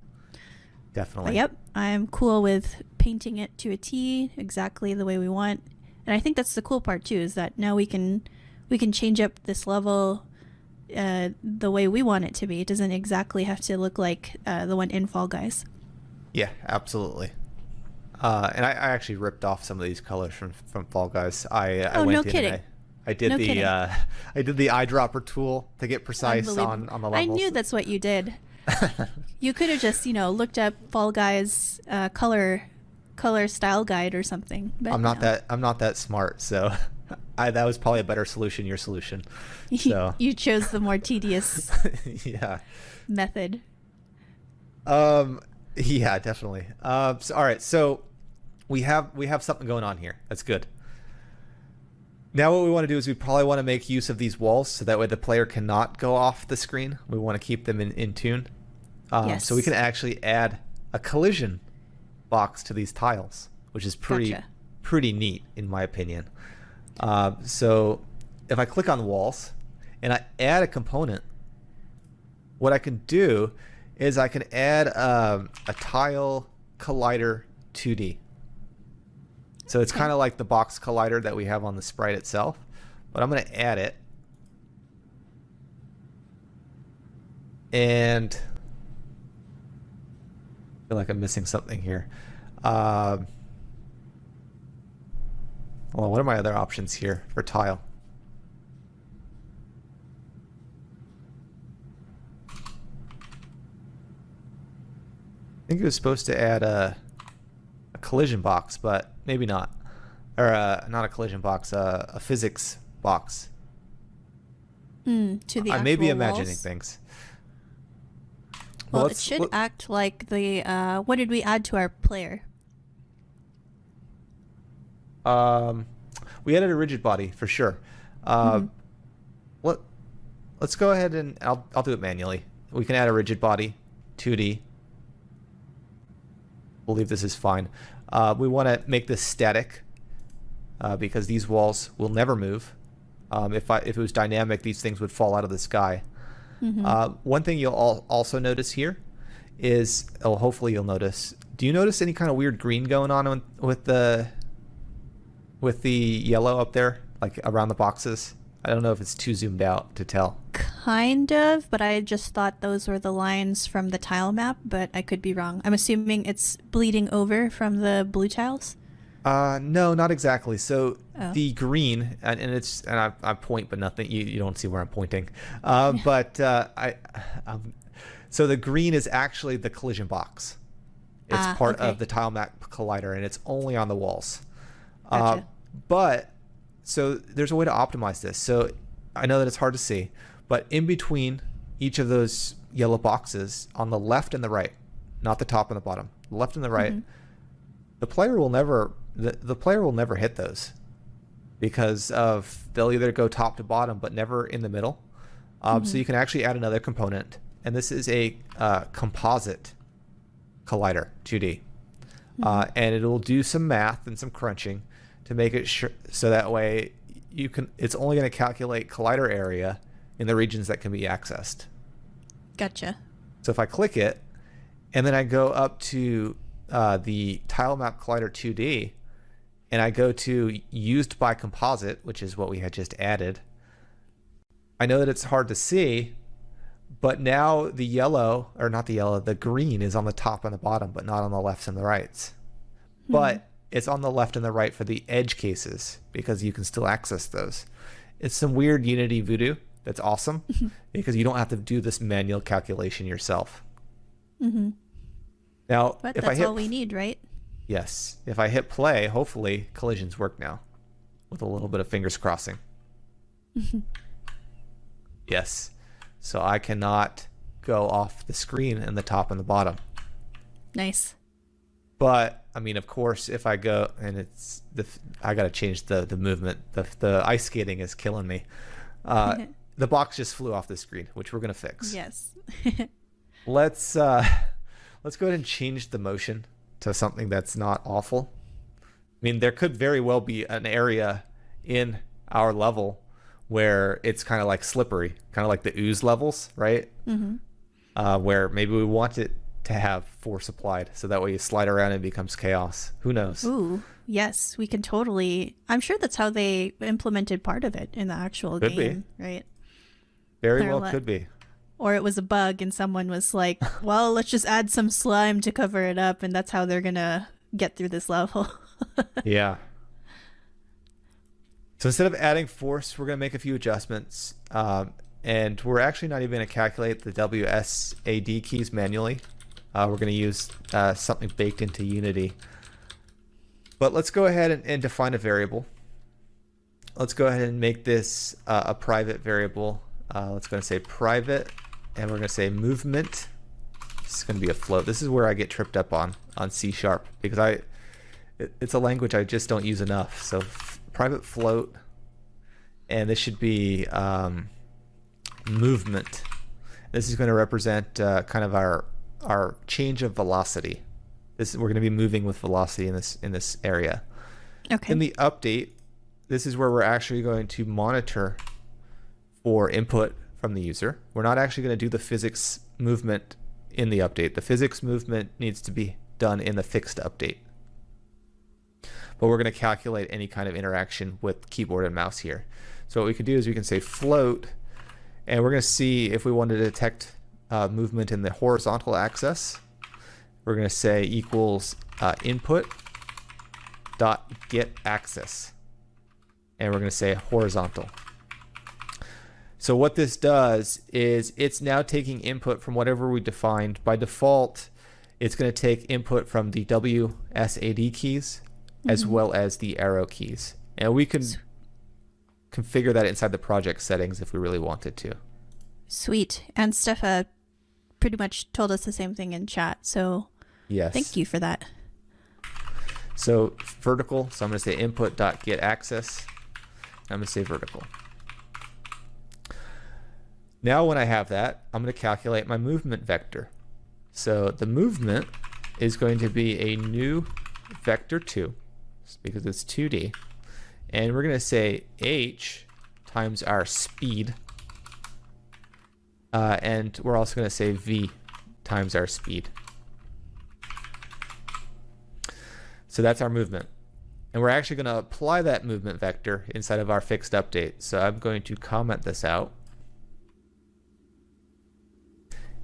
Definitely. But yep, I'm cool with painting it to a T exactly the way we want. And I think that's the cool part too, is that now we can change up this level the way we want it to be. It doesn't exactly have to look like the one in Fall Guys. Yeah, absolutely. And I actually ripped off some of these colors from Fall Guys. I Oh, went no in kidding. and I did No the kidding. I did the eyedropper tool to get precise on the levels. I knew that's what you did. You could have just, looked up Fall Guys color style guide or something. But I'm not that smart, so that was probably a better solution. Your solution. So you chose the more tedious yeah. method. Yeah, definitely. All right, so we have something going on here. That's good. Now what we want to do is we probably want to make use of these walls so that way the player cannot go off the screen. We want to keep them in tune. Yes. So we can actually add a collision box to these tiles, which is pretty neat in my opinion. So if I click on walls and I add a component, what I can do is I can add a tile collider 2D. So it's kind of like the box collider that we have on the sprite itself, but I'm going to add it. And I feel like I'm missing something here. Well, what are my other options here for tile? I think it was supposed to add a collision box, but maybe not. Or not a collision box, a physics box. To the I may be actual imagining walls. Things. Well, it should act like the what did we add to our player? We added a rigid body for sure. Let's go ahead and I'll do it manually. We can add a rigid body, 2D. Believe this is fine. We want to make this static because these walls will never move. If it was dynamic, these things would fall out of the sky. One thing you'll also notice here is, hopefully you'll notice. Do you notice any kind of weird green going on with the yellow up there, like around the boxes? I don't know if it's too zoomed out to tell. Kind of, but I just thought those were the lines from the tile map, but I could be wrong. I'm assuming it's bleeding over from the blue tiles? No, not exactly. So Oh. the green, and I point, but nothing. You don't see where I'm pointing. So the green is actually the collision box. It's part of the tilemap collider, and it's only on the walls. Gotcha. So there's a way to optimize this. So I know that it's hard to see, but in between each of those yellow boxes, on the left and the right, not the top and the bottom, the left and the right, the player will never hit those because they'll either go top to bottom but never in the middle. So you can actually add another component, and this is a composite collider 2D, and it'll do some math and some crunching to make it so that way it's only going to calculate collider area in the regions that can be accessed. Gotcha. So if I click it and then I go up to the tilemap collider 2D and I go to used by composite, which is what we had just added, I know that it's hard to see, but now the green is on the top and the bottom, but not on the lefts and the rights. But it's on the left and the right for the edge cases because you can still access those. It's some weird Unity voodoo that's awesome because you don't have to do this manual calculation yourself. Now, But if that's I hit all we need, right? Yes. If I hit play, hopefully collisions work now with a little bit of fingers crossing. Yes. So I cannot go off the screen in the top and the bottom. Nice. But I mean, of course, if I go and I got to change the movement. The ice skating is killing me. The box just flew off the screen, which we're going to fix. Yes. Let's go ahead and change the motion to something that's not awful. I mean, there could very well be an area in our level where it's kind of like slippery, kind of like the ooze levels, right? Where maybe we want it to have force applied, so that way you slide around and it becomes chaos. Who knows? Ooh, yes, we can totally. I'm sure that's how they implemented part of it in the actual Could game, be. right? Very well could be. Or it was a bug and someone was like, well, let's just add some slime to cover it up, and that's how they're gonna get through this level. Yeah. So instead of adding force, we're going to make a few adjustments. And we're actually not even going to calculate the WSAD keys manually. We're going to use something baked into Unity. But let's go ahead and define a variable. Let's go ahead and make this a private variable. Let's go and say private, and we're going to say movement. This is going to be a float. This is where I get tripped up on C#, because it's a language I just don't use enough. So private float, and this should be movement. This is going to represent kind of our change of velocity. We're going to be moving with velocity in this area. Okay. In the update, this is where we're actually going to monitor for input from the user. We're not actually going to do the physics movement in the update. The physics movement needs to be done in the fixed update. But we're going to calculate any kind of interaction with keyboard and mouse here. So what we can do is we can say float, and we're going to see if we want to detect movement in the horizontal axis. We're going to say equals input dot get axis, and we're going to say horizontal. So what this does is it's now taking input from whatever we defined. By default, it's going to take input from the WSAD keys as well as the arrow keys. And we can configure that inside the project settings if we really wanted to. Sweet. And Steffa pretty much told us the same thing in chat. So yes, thank you for that. So vertical. So I'm going to say input.getAxis. I'm going to say vertical. Now when I have that, I'm going to calculate my movement vector. So the movement is going to be a new vector 2 because it's 2D. And we're going to say h times our speed. And we're also going to say v times our speed. So that's our movement. And we're actually going to apply that movement vector inside of our fixed update. So I'm going to comment this out.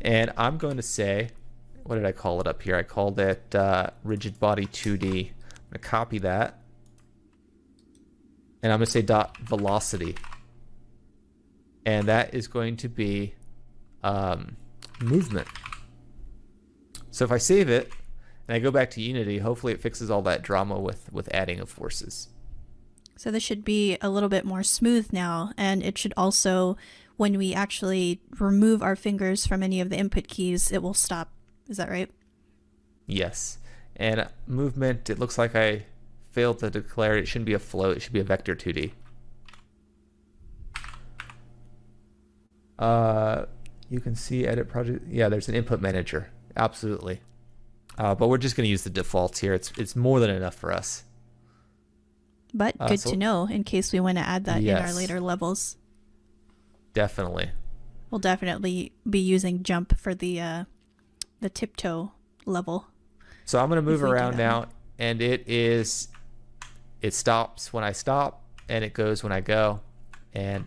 And I'm going to say, what did I call it up here? I called it rigid body 2D. I'm going to copy that. And I'm going to say dot velocity. And that is going to be movement. So if I save it and I go back to Unity, hopefully it fixes all that drama with adding of forces. So this should be a little bit more smooth now, and it should also, when we actually remove our fingers from any of the input keys, it will stop. Is that right? Yes. And movement, it looks like I failed to declare it. It shouldn't be a float, it should be a vector 2D. You can see edit project. Yeah, there's an input manager. Absolutely. But we're just going to use the defaults here. It's more than enough for us. But good to know in case we want to add that in our later levels. Definitely. We'll definitely be using jump for the tiptoe level. So I'm going to move around now, and it stops when I stop, and it goes when I go, and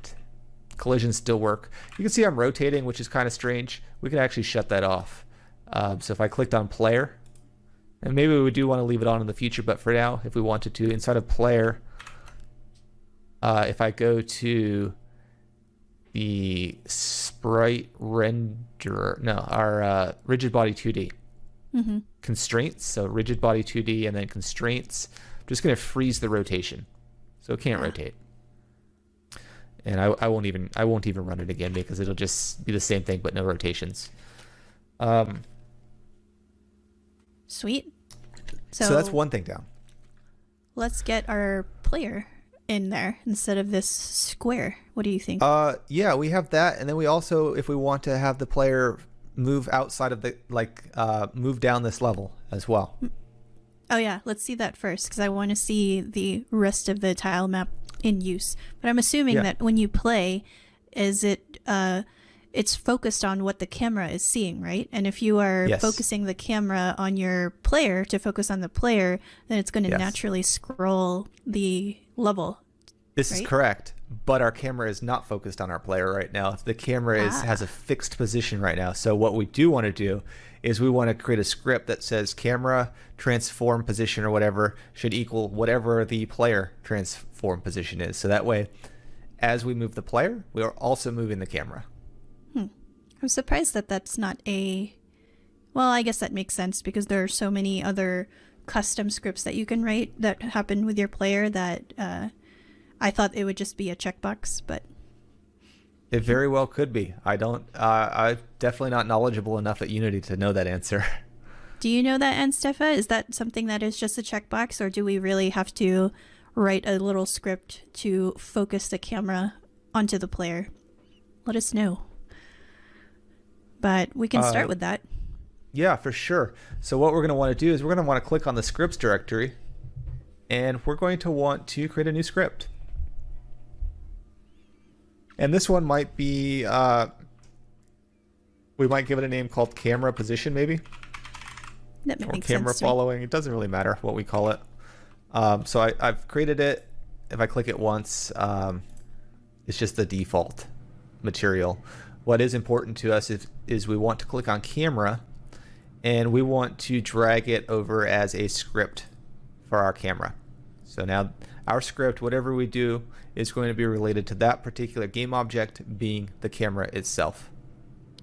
collisions still work. You can see I'm rotating, which is kind of strange. We can actually shut that off. So if I clicked on player, and maybe we do want to leave it on in the future, but for now, if we wanted to, inside of player, if I go to the sprite renderer, no, our rigid body 2D constraints, so rigid body 2D and then constraints, I'm just going to freeze the rotation, so it can't rotate. And I won't even run it again because it'll just be the same thing but no rotations. Sweet. So that's one thing down. Let's get our player in there instead of this square. What do you think? Yeah, we have that, and then we also, if we want to have the player move outside of the move down this level as well. Oh yeah, let's see that first because I want to see the rest of the tile map in use. But I'm assuming that when you play, it's focused on what the camera is seeing, right? And if you are focusing the camera on your player to focus on the player, then it's going to naturally scroll the level. This is correct. but our camera is not focused on our player right now. The camera has a fixed position right now. So what we do want to do is we want to create a script that says camera transform position or whatever should equal whatever the player transform position is. So that way, as we move the player, we are also moving the camera. I'm surprised that that's not a... Well, I guess that makes sense because there are so many other custom scripts that you can write that happen with your player that I thought it would just be a checkbox, but... It very well could be. I'm definitely not knowledgeable enough at Unity to know that answer. Do you know that, Anstefa? Is that something that is just a checkbox, or do we really have to write a little script to focus the camera onto the player? Let us know. But we can start with that. Yeah, for sure. So what we're going to want to do is we're going to want to click on the scripts directory, and we're going to want to create a new script. And this one might be, we might give it a name called camera position, maybe. That or makes camera sense to me. following. It doesn't really matter what we call it. So I've created it. If I click it once, it's just the default material. What is important to us is we want to click on camera, and we want to drag it over as a script for our camera. So now our script, whatever we do, is going to be related to that particular game object being the camera itself.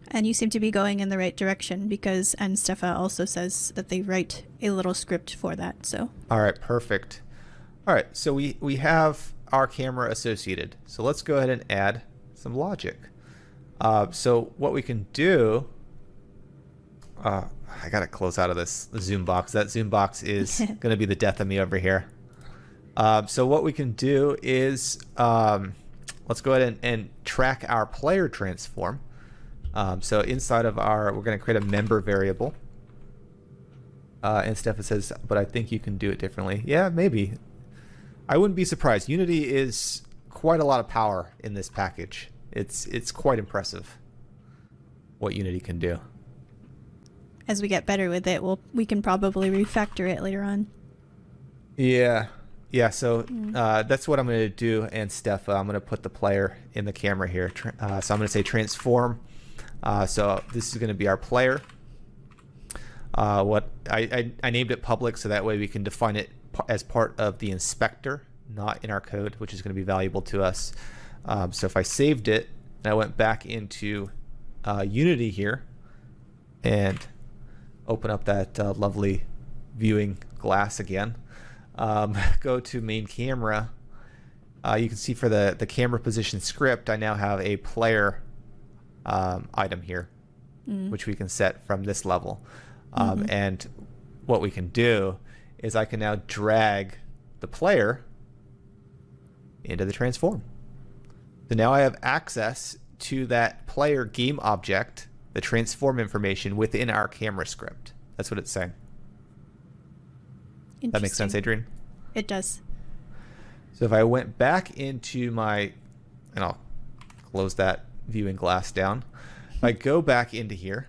And you seem to be going in the right direction because Anstefa also says that they write a little script for that. So all right, perfect. All right, so we have our camera associated. So let's go ahead and add some logic. So what we can do, I gotta close out of this zoom box. That zoom box is gonna be the death of me over here. So what we can do is, let's go ahead and track our player transform. So inside of we're gonna create a member variable. And Stefan says, but I think you can do it differently. Yeah, maybe. I wouldn't be surprised. Unity is quite a lot of power in this package. It's quite impressive what Unity can do. as we get better with it, we can probably refactor it later on. Yeah. So that's what I'm going to do. And Steph, I'm going to put the player in the camera here. So I'm going to say transform. So this is going to be our player. What I named it public, so that way we can define it as part of the inspector, not in our code, which is going to be valuable to us. So if I saved it and I went back into Unity here and open up that lovely viewing glass again, go to main camera, you can see for the camera position script, I now have a player item here, which we can set from this level. And what we can do is I can now drag the player into the transform. So now I have access to that player game object, the transform information within our camera script. That's what it's saying. That makes sense, Adrienne? It does. So if I went back into and I'll close that viewing glass down. If I go back into here,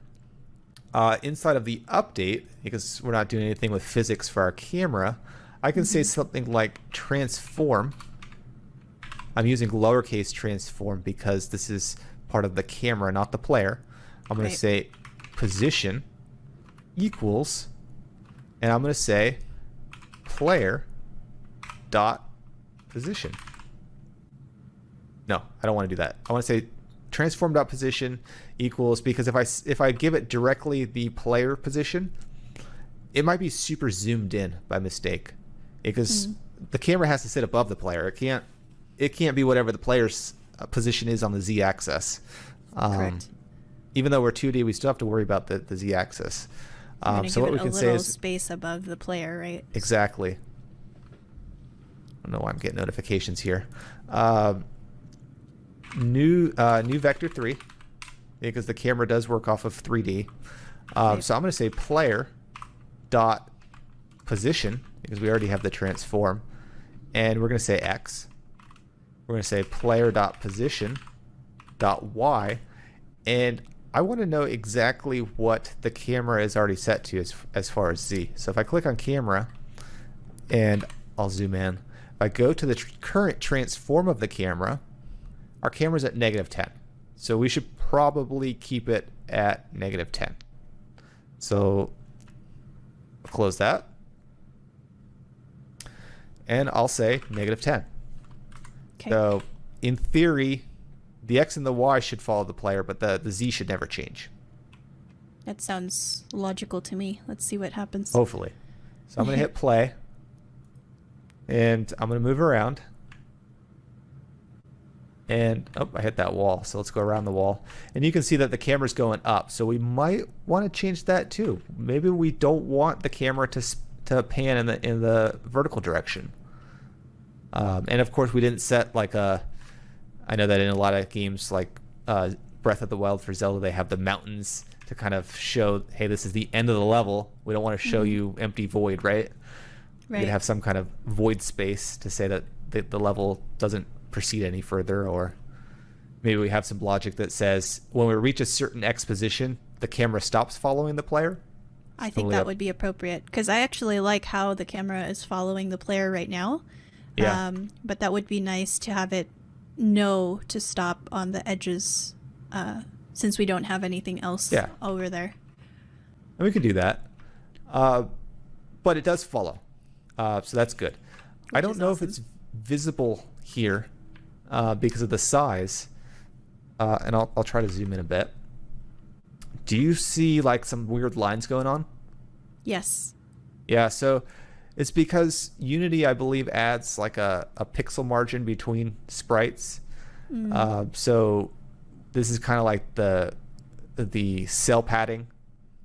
inside of the update, because we're not doing anything with physics for our camera, I can say something like transform. I'm using lowercase transform because this is part of the camera, not the player. I'm going to say position equals, and I'm going to say player dot position. No, I don't want to do that. I want to say transform dot position equals, because if I give it directly the player position, it might be super zoomed in by mistake, because the camera has to sit above the player. It can't be whatever the player's position is on the z-axis. Correct. Even though we're 2D, we still have to worry about the z-axis. So what we can say is space above the player, right? Exactly. I don't know why I'm getting notifications here. New vector 3, because the camera does work off of 3D. So I'm going to say player dot position, because we already have the transform, and we're going to say x. We're going to say player dot position dot y, and I want to know exactly what the camera is already set to as far as z. So if I click on camera and I'll zoom in, if I go to the current transform of the camera, our camera's at -10. So we should probably keep it at -10. So I'll close that. And I'll say -10. Okay. So in theory, the X and the Y should follow the player, but the Z should never change. That sounds logical to me. Let's see what happens. Hopefully. So I'm going to hit play. And I'm going to move around. And, oh, I hit that wall. So let's go around the wall. And you can see that the camera's going up. So we might want to change that too. Maybe we don't want the camera to pan in the vertical direction. And of course, we didn't set like a... I know that in a lot of games like Breath of the Wild for Zelda, they have the mountains to kind of show, hey, this is the end of the level. We don't want to show you empty void, right? Right. You'd have some kind of void space to say that the level doesn't proceed any further, or maybe we have some logic that says when we reach a certain X position, the camera stops following the player. I think that would be appropriate, because I actually like how the camera is following the player right now. Yeah. But that would be nice to have it know to stop on the edges, since we don't have anything else over there. And we could do that. But it does follow. So that's good. I don't know if it's visible here because of the size. And I'll try to zoom in a bit. Do you see like some weird lines going on? Yes. Yeah, so it's because Unity, I believe, adds like a pixel margin between sprites. So this is kind of like the cell padding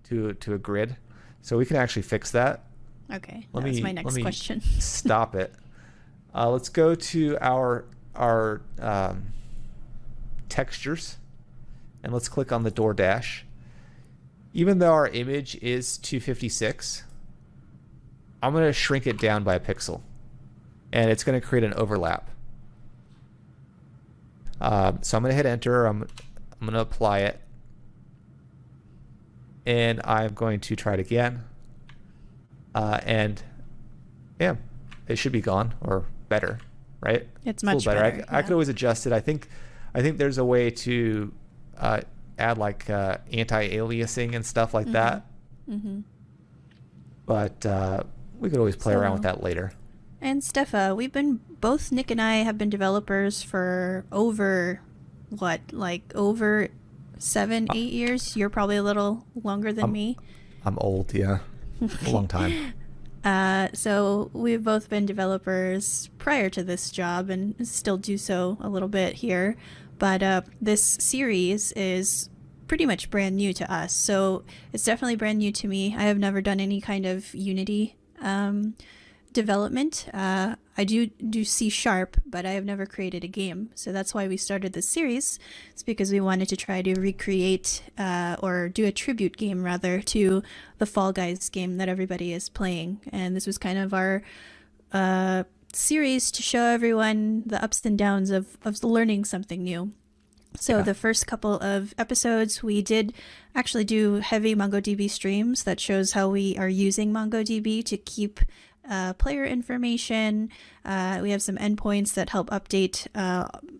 to a grid. So we can actually fix that. Okay, that's my next question. Stop it. Let's go to our textures, and let's click on the door dash. Even though our image is 256, I'm going to shrink it down by a pixel, and it's going to create an overlap. So I'm going to hit enter. I'm going to apply it, and I'm going to try it again. And yeah, it should be gone, or better, right? It's much better. I could always adjust it. I think there's a way to add like anti-aliasing and stuff like that. But we could always play around with that later. And Steffa, both Nick and I have been developers for over 7-8 years. You're probably a little longer than me. I'm old, yeah. A long time. So we've both been developers prior to this job and still do so a little bit here. But this series is pretty much brand new to us. So it's definitely brand new to me. I have never done any kind of Unity development. I do C#, but I have never created a game. So that's why we started this series. It's because we wanted to try to recreate or do a tribute game rather to the Fall Guys game that everybody is playing. And this was kind of our series to show everyone the ups and downs of learning something new. So the first couple of episodes, we did actually do heavy MongoDB streams that shows how we are using MongoDB to keep player information. We have some endpoints that help update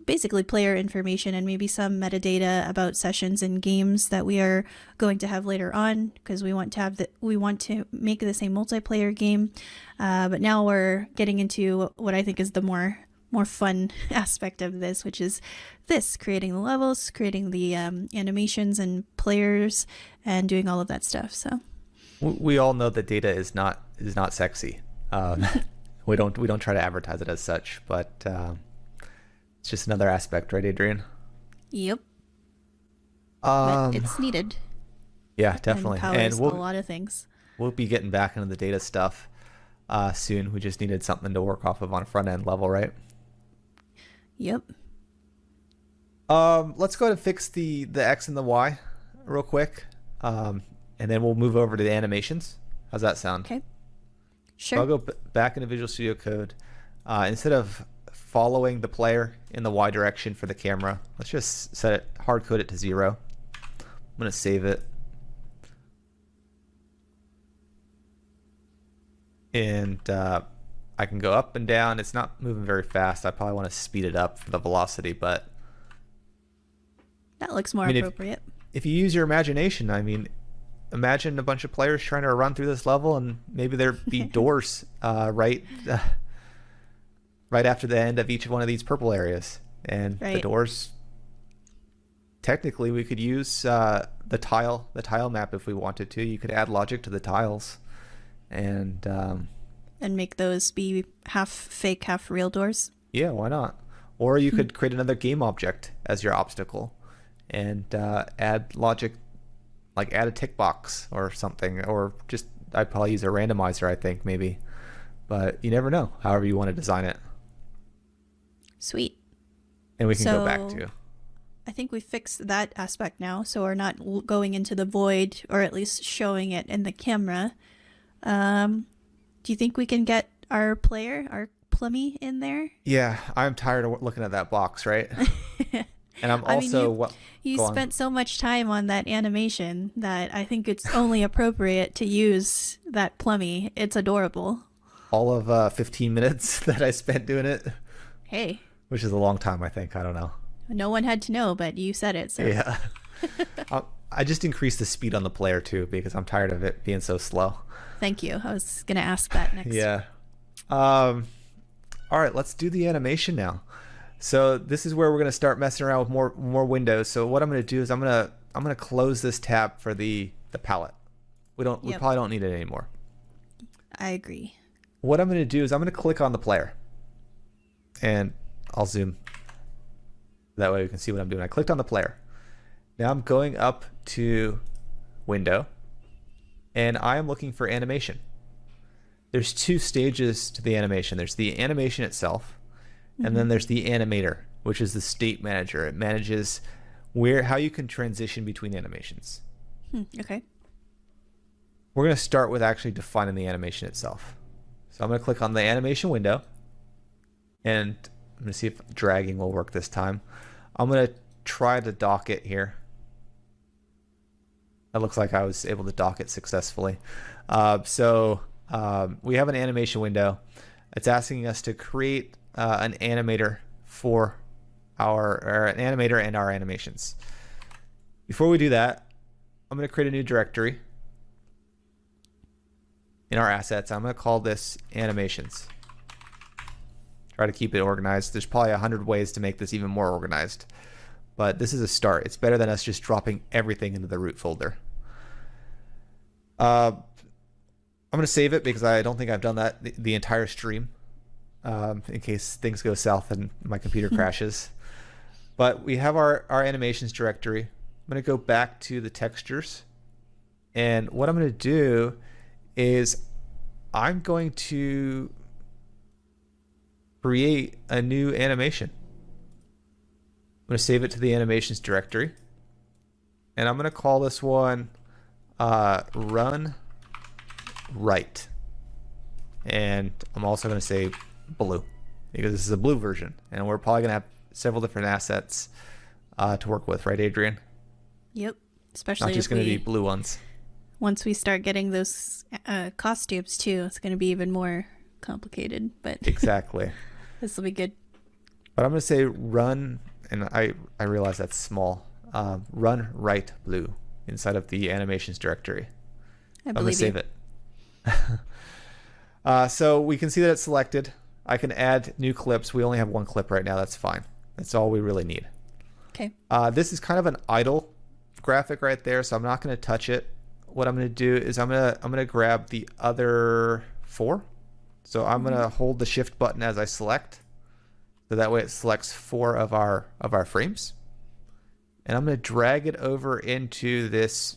basically player information and maybe some metadata about sessions and games that we are going to have later on, because we want to make this a multiplayer game. But now we're getting into what I think is the more fun aspect of this, which is creating the levels, creating the animations and players, and doing all of that stuff. So we all know that data is not sexy. We don't try to advertise it as such, but it's just another aspect, right, Adrienne? Yep. But it's needed. Yeah, definitely. And powers a lot of things. We'll be getting back into the data stuff soon. We just needed something to work off of on a front end level, right? Yep. Let's go ahead and fix the X and the Y real quick, and then we'll move over to the animations. How's that sound? Okay. Sure. So I'll go back into Visual Studio Code. Instead of following the player in the Y direction for the camera, let's just set it, hard code it to 0. I'm going to save it. And I can go up and down. It's not moving very fast. I probably want to speed it up for the velocity, but that looks more appropriate. If you use your imagination, I mean, imagine a bunch of players trying to run through this level, and maybe there'd be doors right after the end of each one of these purple areas, and the doors. Technically, we could use the tile map if we wanted to. You could add logic to the tiles, and make those be half fake, half real doors. Yeah, why not? Or you could create another game object as your obstacle, and add logic, like add a tick box or something, or just I'd probably use a randomizer, I think, maybe, but you never know. However you want to design it. Sweet. And we can go back to. I think we fixed that aspect now, so we're not going into the void, or at least showing it in the camera. Do you think we can get our player, our Plummy, in there? Yeah, I'm tired of looking at that box, right? And I'm also... you spent so much time on that animation that I think it's only appropriate to use that Plummy. It's adorable. All of 15 minutes that I spent doing it. Hey. Which is a long time, I think. I don't know. No one had to know, but you said it. So. Yeah. I just increased the speed on the player, too, because I'm tired of it being so slow. Thank you. I was going to ask that next. Yeah. All right, let's do the animation now. So this is where we're going to start messing around with more windows. So what I'm going to do is I'm going to close this tab for the palette. We probably don't need it anymore. I agree. What I'm going to do is I'm going to click on the player, and I'll zoom. That way we can see what I'm doing. I clicked on the player. Now I'm going up to window, and I am looking for animation. There's two stages to the animation. There's the animation itself, and then there's the animator, which is the state manager. It manages how you can transition between animations. Okay. We're going to start with actually defining the animation itself. So I'm going to click on the animation window, and I'm going to see if dragging will work this time. I'm going to try to dock it here. It looks like I was able to dock it successfully. We have an animation window. It's asking us to create an animator for an animator and our animations. Before we do that, I'm going to create a new directory in our assets. I'm going to call this animations. Try to keep it organized. There's probably 100 ways to make this even more organized, but this is a start. It's better than us just dropping everything into the root folder. I'm going to save it because I don't think I've done that the entire stream, in case things go south and my computer crashes. But we have our animations directory. I'm going to go back to the textures, and what I'm going to do is I'm going to create a new animation. I'm going to save it to the animations directory, and I'm going to call this one run right, and I'm also going to say blue because this is a blue version, and we're probably going to have several different assets to work with, right, Adrienne? Yep. Especially not just going to be blue ones. Once we start getting those costumes too, it's going to be even more complicated. But exactly. This will be good. But I'm going to say run, and I realize that's small. Run right blue inside of the animations directory. I'm going to save it. So we can see that it's selected. I can add new clips. We only have one clip right now. That's fine. That's all we really need. Okay. This is kind of an idle graphic right there, so I'm not going to touch it. What I'm going to do is I'm going to grab the other 4. So I'm going to hold the shift button as I select. So that way it selects 4 of our frames. And I'm going to drag it over into this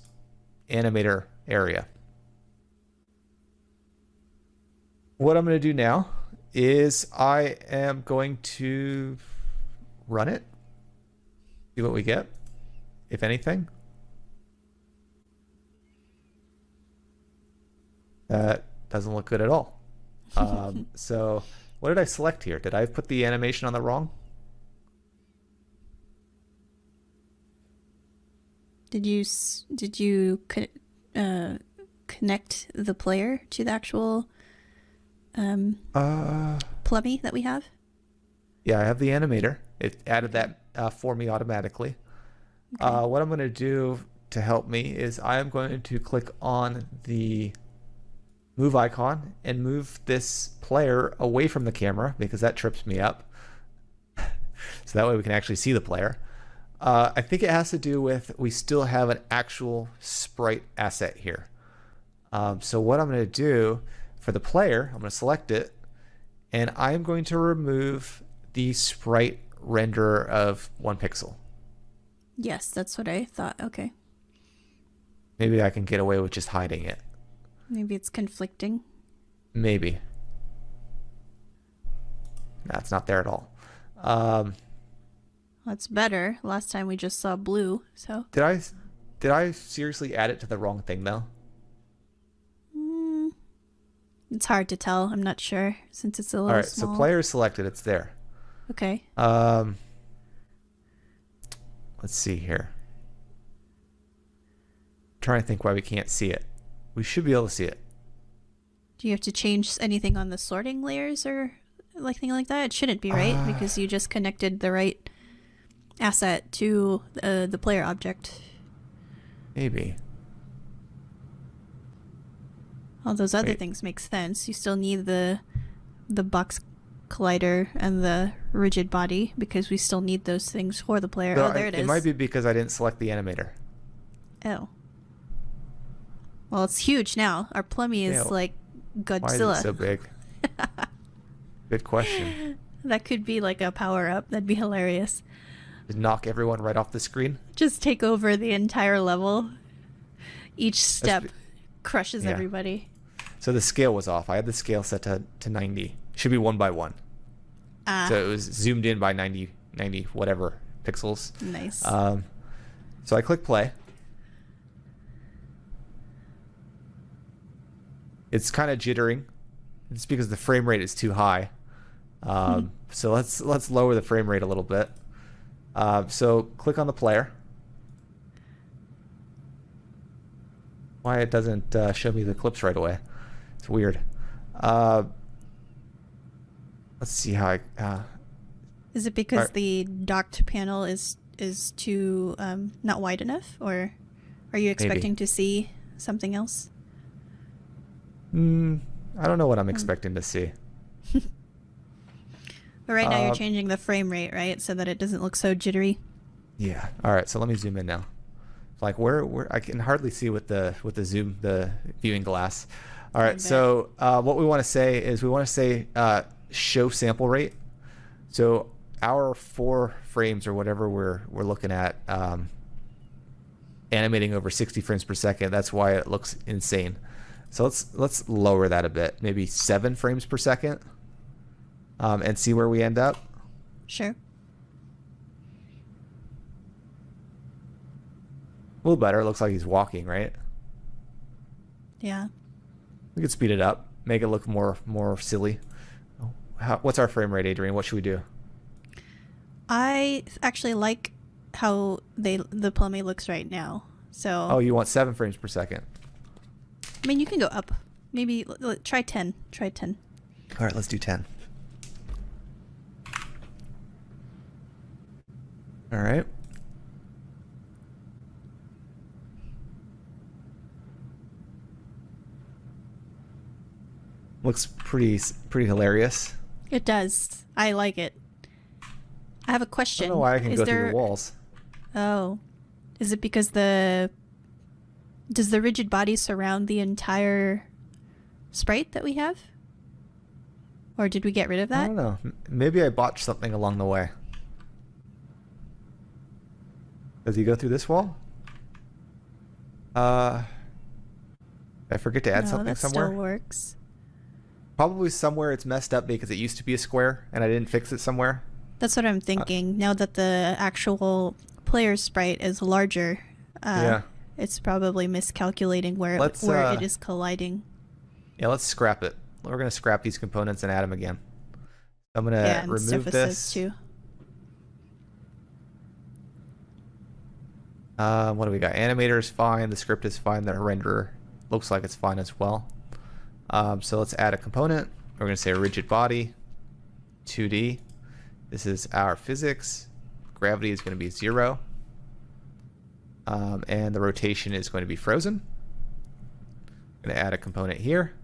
animator area. What I'm going to do now is I am going to run it. See what we get, if anything. That doesn't look good at all. So what did I select here? Did I put the animation on the wrong? Did you connect the player to the actual Plummy that we have? Yeah, I have the animator. It added that for me automatically. Okay. What I'm going to do to help me is I am going to click on the move icon and move this player away from the camera because that trips me up. So that way we can actually see the player. I think it has to do with we still have an actual sprite asset here. So what I'm going to do for the player, I'm going to select it, and I'm going to remove the sprite renderer of 1 pixel. Yes, that's what I thought. Okay. Maybe I can get away with just hiding it. Maybe it's conflicting. Maybe. No, it's not there at all. That's better. Last time we just saw blue, so. Did I seriously add it to the wrong thing though? It's hard to tell. I'm not sure since it's a little All right, small. so player is selected. It's there. Okay. Let's see here. Trying to think why we can't see it. We should be able to see it. Do you have to change anything on the sorting layers or anything like that? It shouldn't be, right? Because you just connected the right asset to the player object. Maybe. All those other things make sense. You still need the box collider and the rigid body because we still need those things for the player. So oh, there it is. It might be because I didn't select the animator. Oh. Well, it's huge now. Our Plummy is like Godzilla. Why is it so big? Good question. That could be like a power-up. That'd be hilarious. Just knock everyone right off the screen? Just take over the entire level. Each step crushes everybody. So the scale was off. I had the scale set to 90. Should be 1 by 1. So it was zoomed in by 90 whatever pixels. Nice. So I click play. It's kind of jittering. It's because the frame rate is too high. So let's lower the frame rate a little bit. So click on the player. Why it doesn't show me the clips right away? It's weird. Let's see how I. Is it because the docked panel is too not wide enough, or are you expecting to see something else? I don't know what I'm expecting to see. But right now you're changing the frame rate, right, so that it doesn't look so jittery. Yeah. All right. So let me zoom in now. Like where I can hardly see with the zoom, the viewing glass. All right. So what we want to say is we want to say show sample rate. So our 4 frames or whatever we're looking at animating over 60 frames per second. That's why it looks insane. So let's lower that a bit, maybe 7 frames per second, and see where we end up. Sure. A little better. It looks like he's walking, right? Yeah. We could speed it up, make it look more silly. What's our frame rate, Adrienne? What should we do? I actually like how the Plummy looks right now. So. Oh, you want 7 frames per second? I mean, you can go up. Maybe try 10. Try 10. All right, let's do 10. All right. Looks pretty hilarious. It does. I like it. I have a question. I don't know why I can go through the walls. Oh. Is it because does the rigid body surround the entire sprite that we have? Or did we get rid of that? I don't know. Maybe I botched something along the way. Does he go through this wall? Did I forget to add something somewhere? Still works. Probably somewhere it's messed up because it used to be a square and I didn't fix it somewhere. That's what I'm thinking. Now that the actual player sprite is larger, it's probably miscalculating where it is colliding. Yeah, let's scrap it. We're going to scrap these components and add them again. I'm going to remove this. Too. What do we got? Animator is fine. The script is fine. The renderer looks like it's fine as well. So let's add a component. We're going to say rigid body, 2D. This is our physics. Gravity is going to be 0. And the rotation is going to be frozen. I'm going to add a component here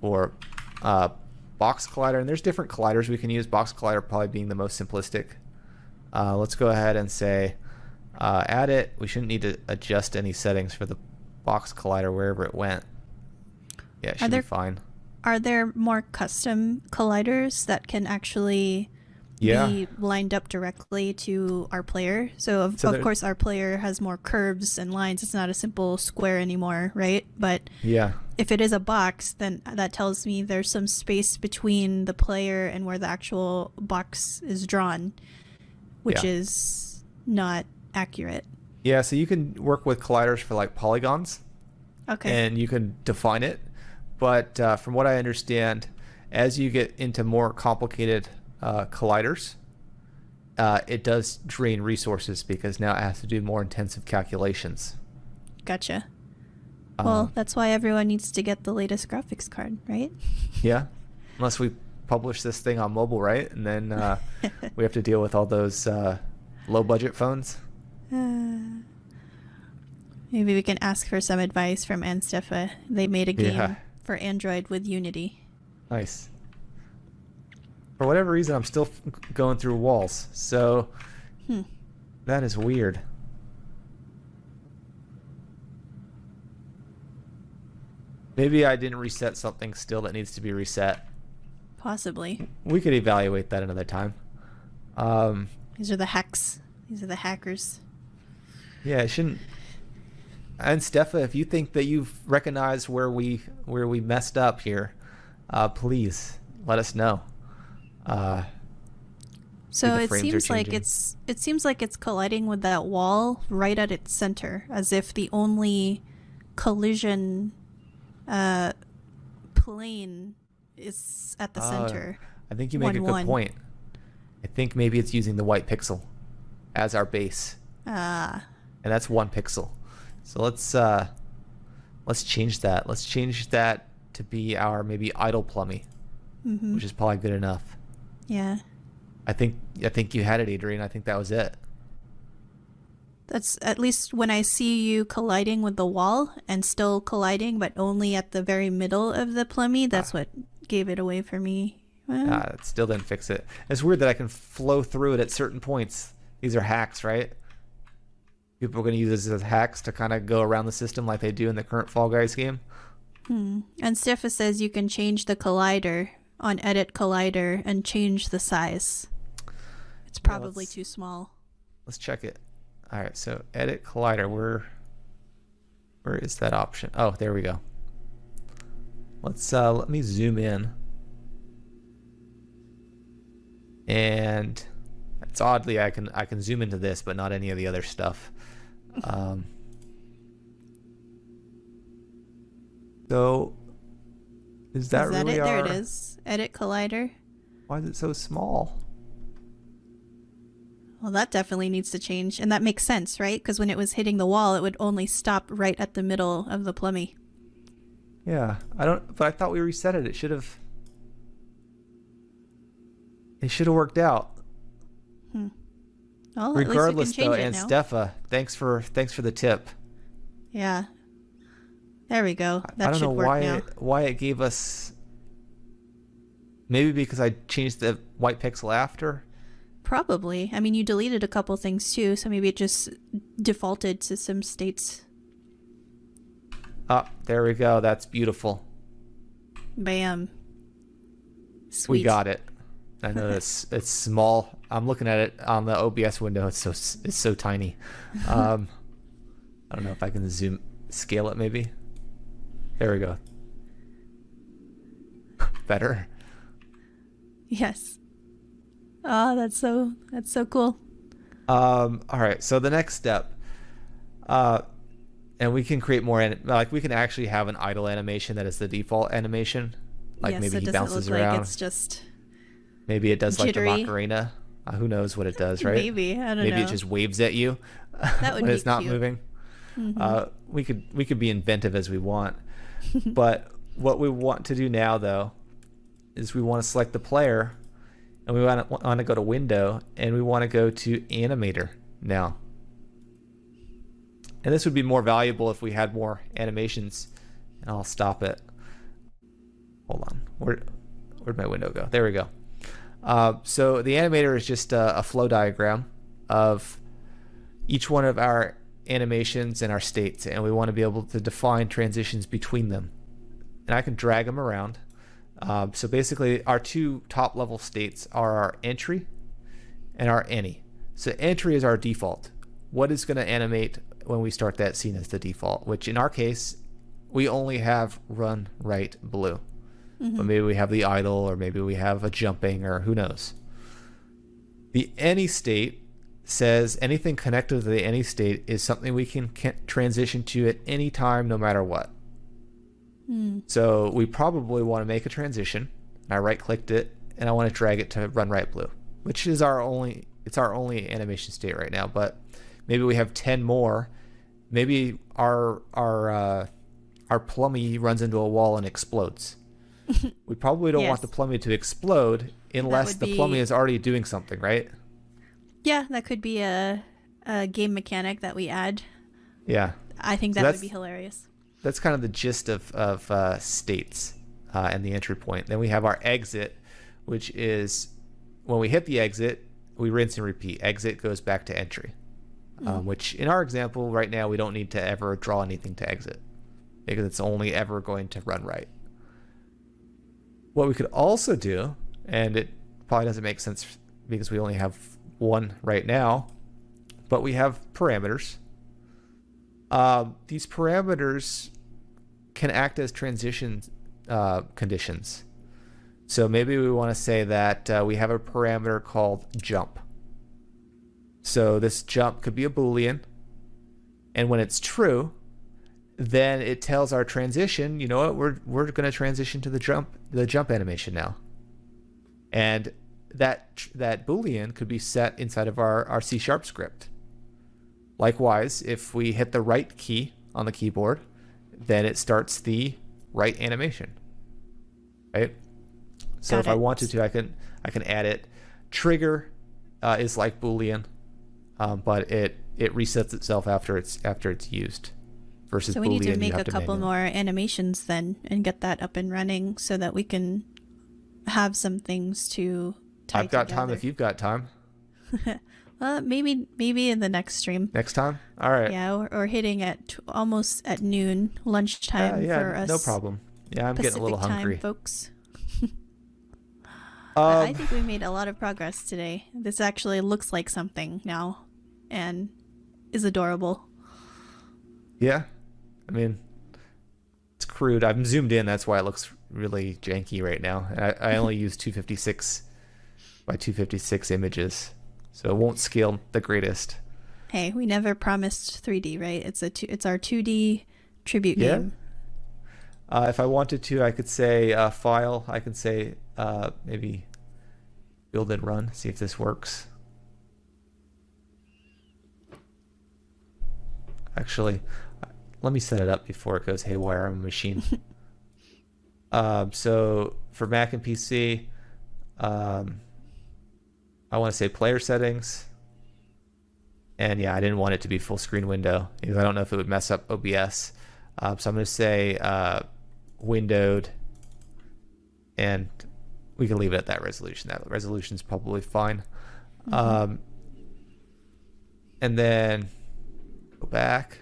for box collider. And there's different colliders we can use. Box collider probably being the most simplistic. Let's go ahead and say add it. We shouldn't need to adjust any settings for the box collider wherever it went. Yeah, it should be fine. Are there more custom colliders that can actually be lined up directly to our player? So of course our player has more curves and lines. It's not a simple square anymore, right? But if it is a box, then that tells me there's some space between the player and where the actual box is drawn, which is not accurate. Yeah, so you can work with colliders for like polygons. Okay. And you can define it. But from what I understand, as you get into more complicated colliders, it does drain resources because now it has to do more intensive calculations. Gotcha. Well, that's why everyone needs to get the latest graphics card, right? Yeah. Unless we publish this thing on mobile, right? And then we have to deal with all those low-budget phones. Maybe we can ask for some advice from Anstefa. They made a game for Android with Unity. Nice. For whatever reason, I'm still going through walls. So that is weird. Maybe I didn't reset something still that needs to be reset. Possibly. We could evaluate that another time. These are the hacks. These are the hackers. Yeah, it shouldn't. And Stefa, if you think that you've recognized where we messed up here, please let us know. So it seems like it's colliding with that wall right at its center, as if the only collision plane is at the center. I think you make a good point. I think maybe it's using the white pixel as our base. And that's 1 pixel. So let's change that. Let's change that to be our maybe idle plummy, which is probably good enough. Yeah. I think you had it, Adrienne. I think that was it. That's at least when I see you colliding with the wall and still colliding, but only at the very middle of the plummy. That's what gave it away for me. It still didn't fix it. It's weird that I can flow through it at certain points. These are hacks, right? People are going to use this as hacks to kind of go around the system like they do in the current Fall Guys game. And Stefa says you can change the collider on Edit Collider and change the size. It's probably too small. Let's check it. All right, so Edit Collider. Where is that option? Oh, there we go. Let me zoom in. And it's oddly I can zoom into this, but not any of the other stuff. So is that really it? There it is. Edit Collider. Why is it so small? Well, that definitely needs to change, and that makes sense, right? Because when it was hitting the wall, it would only stop right at the middle of the plummy. Yeah, but I thought we reset it. It should have worked out. Well, regardless, at least we can though, change and it now. Stefa, thanks for the tip. Yeah. There we go. That I don't should know work why it gave us. Maybe because I changed the white pixel after. Probably. I mean, you deleted a couple things too, so maybe it just defaulted to some states. Oh, there we go. That's beautiful. Bam. Sweet. We got it. I know it's small. I'm looking at it on the OBS window. It's so tiny. I don't know if I can scale it maybe. There we go. Better. Yes. Oh, that's so cool. All right. So the next step, and we can create more. We can actually have an idle animation that is the default animation. Like maybe he bounces around. Like it's just. Maybe it does jittery. like the Macarena. Who knows what it does, right? Maybe I don't know. Maybe it just waves at you That would when be it's not cute. moving. We could be inventive as we want, but what we want to do now though is we want to select the player, and we want to go to Window, and we want to go to Animator now. And this would be more valuable if we had more animations. And I'll stop it. Hold on. Where'd my window go? There we go. So the animator is just a flow diagram of each one of our animations and our states, and we want to be able to define transitions between them. And I can drag them around. So basically, our two top level states are our entry and our any. So entry is our default. What is going to animate when we start that scene as the default, which in our case, we only have run, write, blue. But maybe we have the idle, or maybe we have a jumping, or who knows. The any state says anything connected to the any state is something we can transition to at any time, no matter what. So we probably want to make a transition. I right-clicked it, and I want to drag it to run, write, blue, which is our only animation state right now. But maybe we have 10 more. Maybe our plummy runs into a wall and explodes. We probably don't want the plummy to explode unless the plummy is already doing something, right? Yeah, that could be a game mechanic that we add. Yeah. I think that would be hilarious. That's kind of the gist of states and the entry point. Then we have our exit, which is when we hit the exit, we rinse and repeat. Exit goes back to entry, which in our example right now, we don't need to ever draw anything to exit because it's only ever going to run right. What we could also do, and it probably doesn't make sense because we only have one right now, but we have parameters. These parameters can act as transition conditions. So maybe we want to say that we have a parameter called jump. So this jump could be a Boolean, and when it's true, then it tells our transition, you know what, we're going to transition to the jump animation now. And that Boolean could be set inside of our C# script. Likewise, if we hit the right key on the keyboard, then it starts the right animation. Right? So if I wanted to, I can add it. Trigger is like Boolean, but it resets itself after it's used. Versus so we need Boolean, to make a couple more animations then and get that up and running so that we can have some things to tie I've got together. time if you've got time. Well, maybe in the next stream. Next time? All right. Yeah, or hitting at almost at noon, lunchtime for us. No problem. Yeah, I'm Pacific getting a little hungry. time, folks. I think we made a lot of progress today. This actually looks like something now and is adorable. Yeah. I mean, it's crude. I'm zoomed in. That's why it looks really janky right now. I only use 256 by 256 images, so it won't scale the greatest. Hey, we never promised 3D, right? It's our 2D tribute game. If I wanted to, I could say file. I can say maybe build and run. See if this works. Actually, let me set it up before it goes haywire on my machine. So for Mac and PC, I want to say player settings. And yeah, I didn't want it to be full screen window because I don't know if it would mess up OBS. So I'm going to say windowed, and we can leave it at that resolution. That resolution is probably fine. And then go back.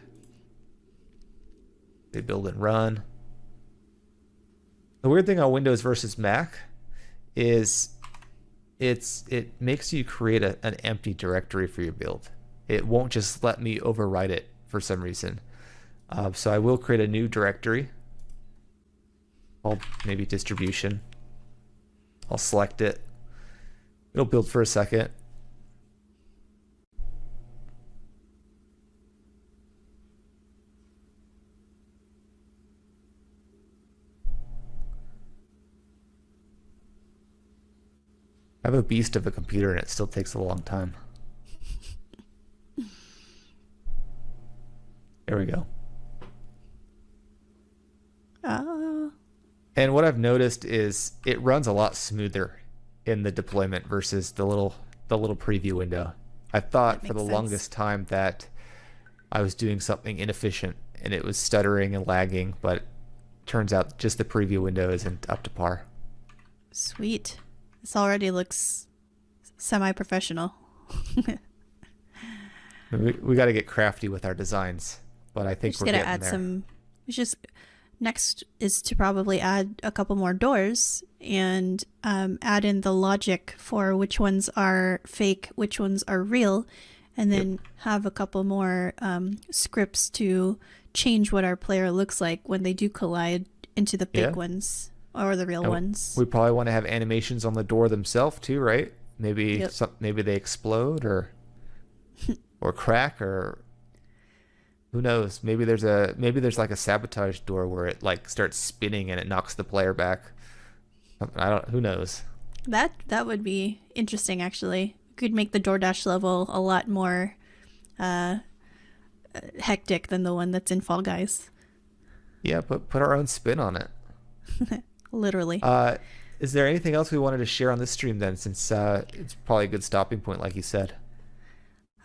They build and run. The weird thing on Windows versus Mac is it makes you create an empty directory for your build. It won't just let me overwrite it for some reason. So I will create a new directory called maybe distribution. I'll select it. It'll build for a second. I have a beast of a computer and it still takes a long time. There we go. And what I've noticed is it runs a lot smoother in the deployment versus the little preview window. I thought That for the makes sense. longest time that I was doing something inefficient and it was stuttering and lagging, but turns out just the preview window isn't up to par. Sweet. This already looks semi-professional. We got to get crafty with our designs, but I We think just we're gotta getting add there. some. We just next is to probably add a couple more doors and add in the logic for which ones are fake, which ones are real, and then have a couple more scripts to change what our player looks like when they do collide into the fake Yeah. ones or the real And ones. we probably want to have animations on the door themselves too, right? Maybe Yep. maybe they explode or crack, or who knows? Maybe there's like a sabotage door where it like starts spinning and it knocks the player back. Who knows? That would be interesting, actually. Could make the DoorDash level a lot more hectic than the one that's in Fall Guys. Yeah, but put our own spin on it. Literally. Is there anything else we wanted to share on this stream then, since it's probably a good stopping point, like you said?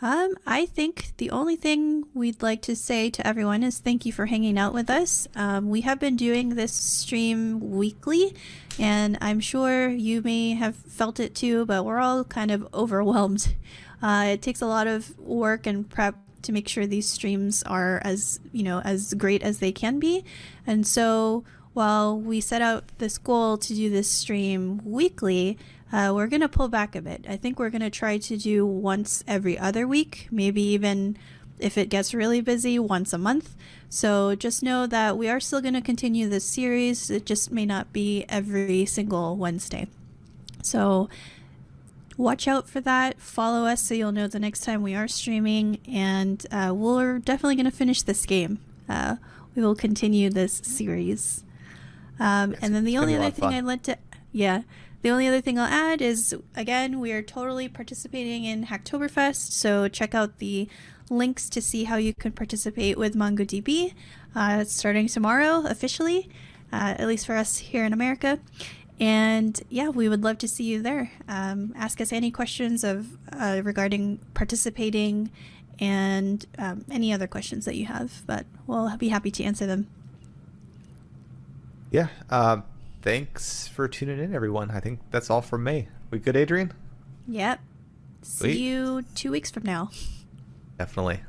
I think the only thing we'd like to say to everyone is thank you for hanging out with us. We have been doing this stream weekly, and I'm sure you may have felt it too, but we're all kind of overwhelmed. It takes a lot of work and prep to make sure these streams are as great as they can be. And so while we set out this goal to do this stream weekly, we're going to pull back a bit. I think we're going to try to do once every other week, maybe even if it gets really busy, once a month. So just know that we are still going to continue this series. It just may not be every single Wednesday. So watch out for that. Follow us so you'll know the next time we are streaming. And we're definitely going to finish this game. We will continue this series. And then the It's gonna only be a lot other of thing fun. I'd like to, yeah, the only other thing I'll add is, again, we are totally participating in Hacktoberfest, so check out the links to see how you can participate with MongoDB. It's starting tomorrow officially, at least for us here in America. And yeah, we would love to see you there. Ask us any questions regarding participating and any other questions that you have, but we'll be happy to answer them. Yeah. Thanks for tuning in, everyone. I think that's all from me. We good, Adrienne? Yep. Sweet. See you 2 weeks from now. Definitely.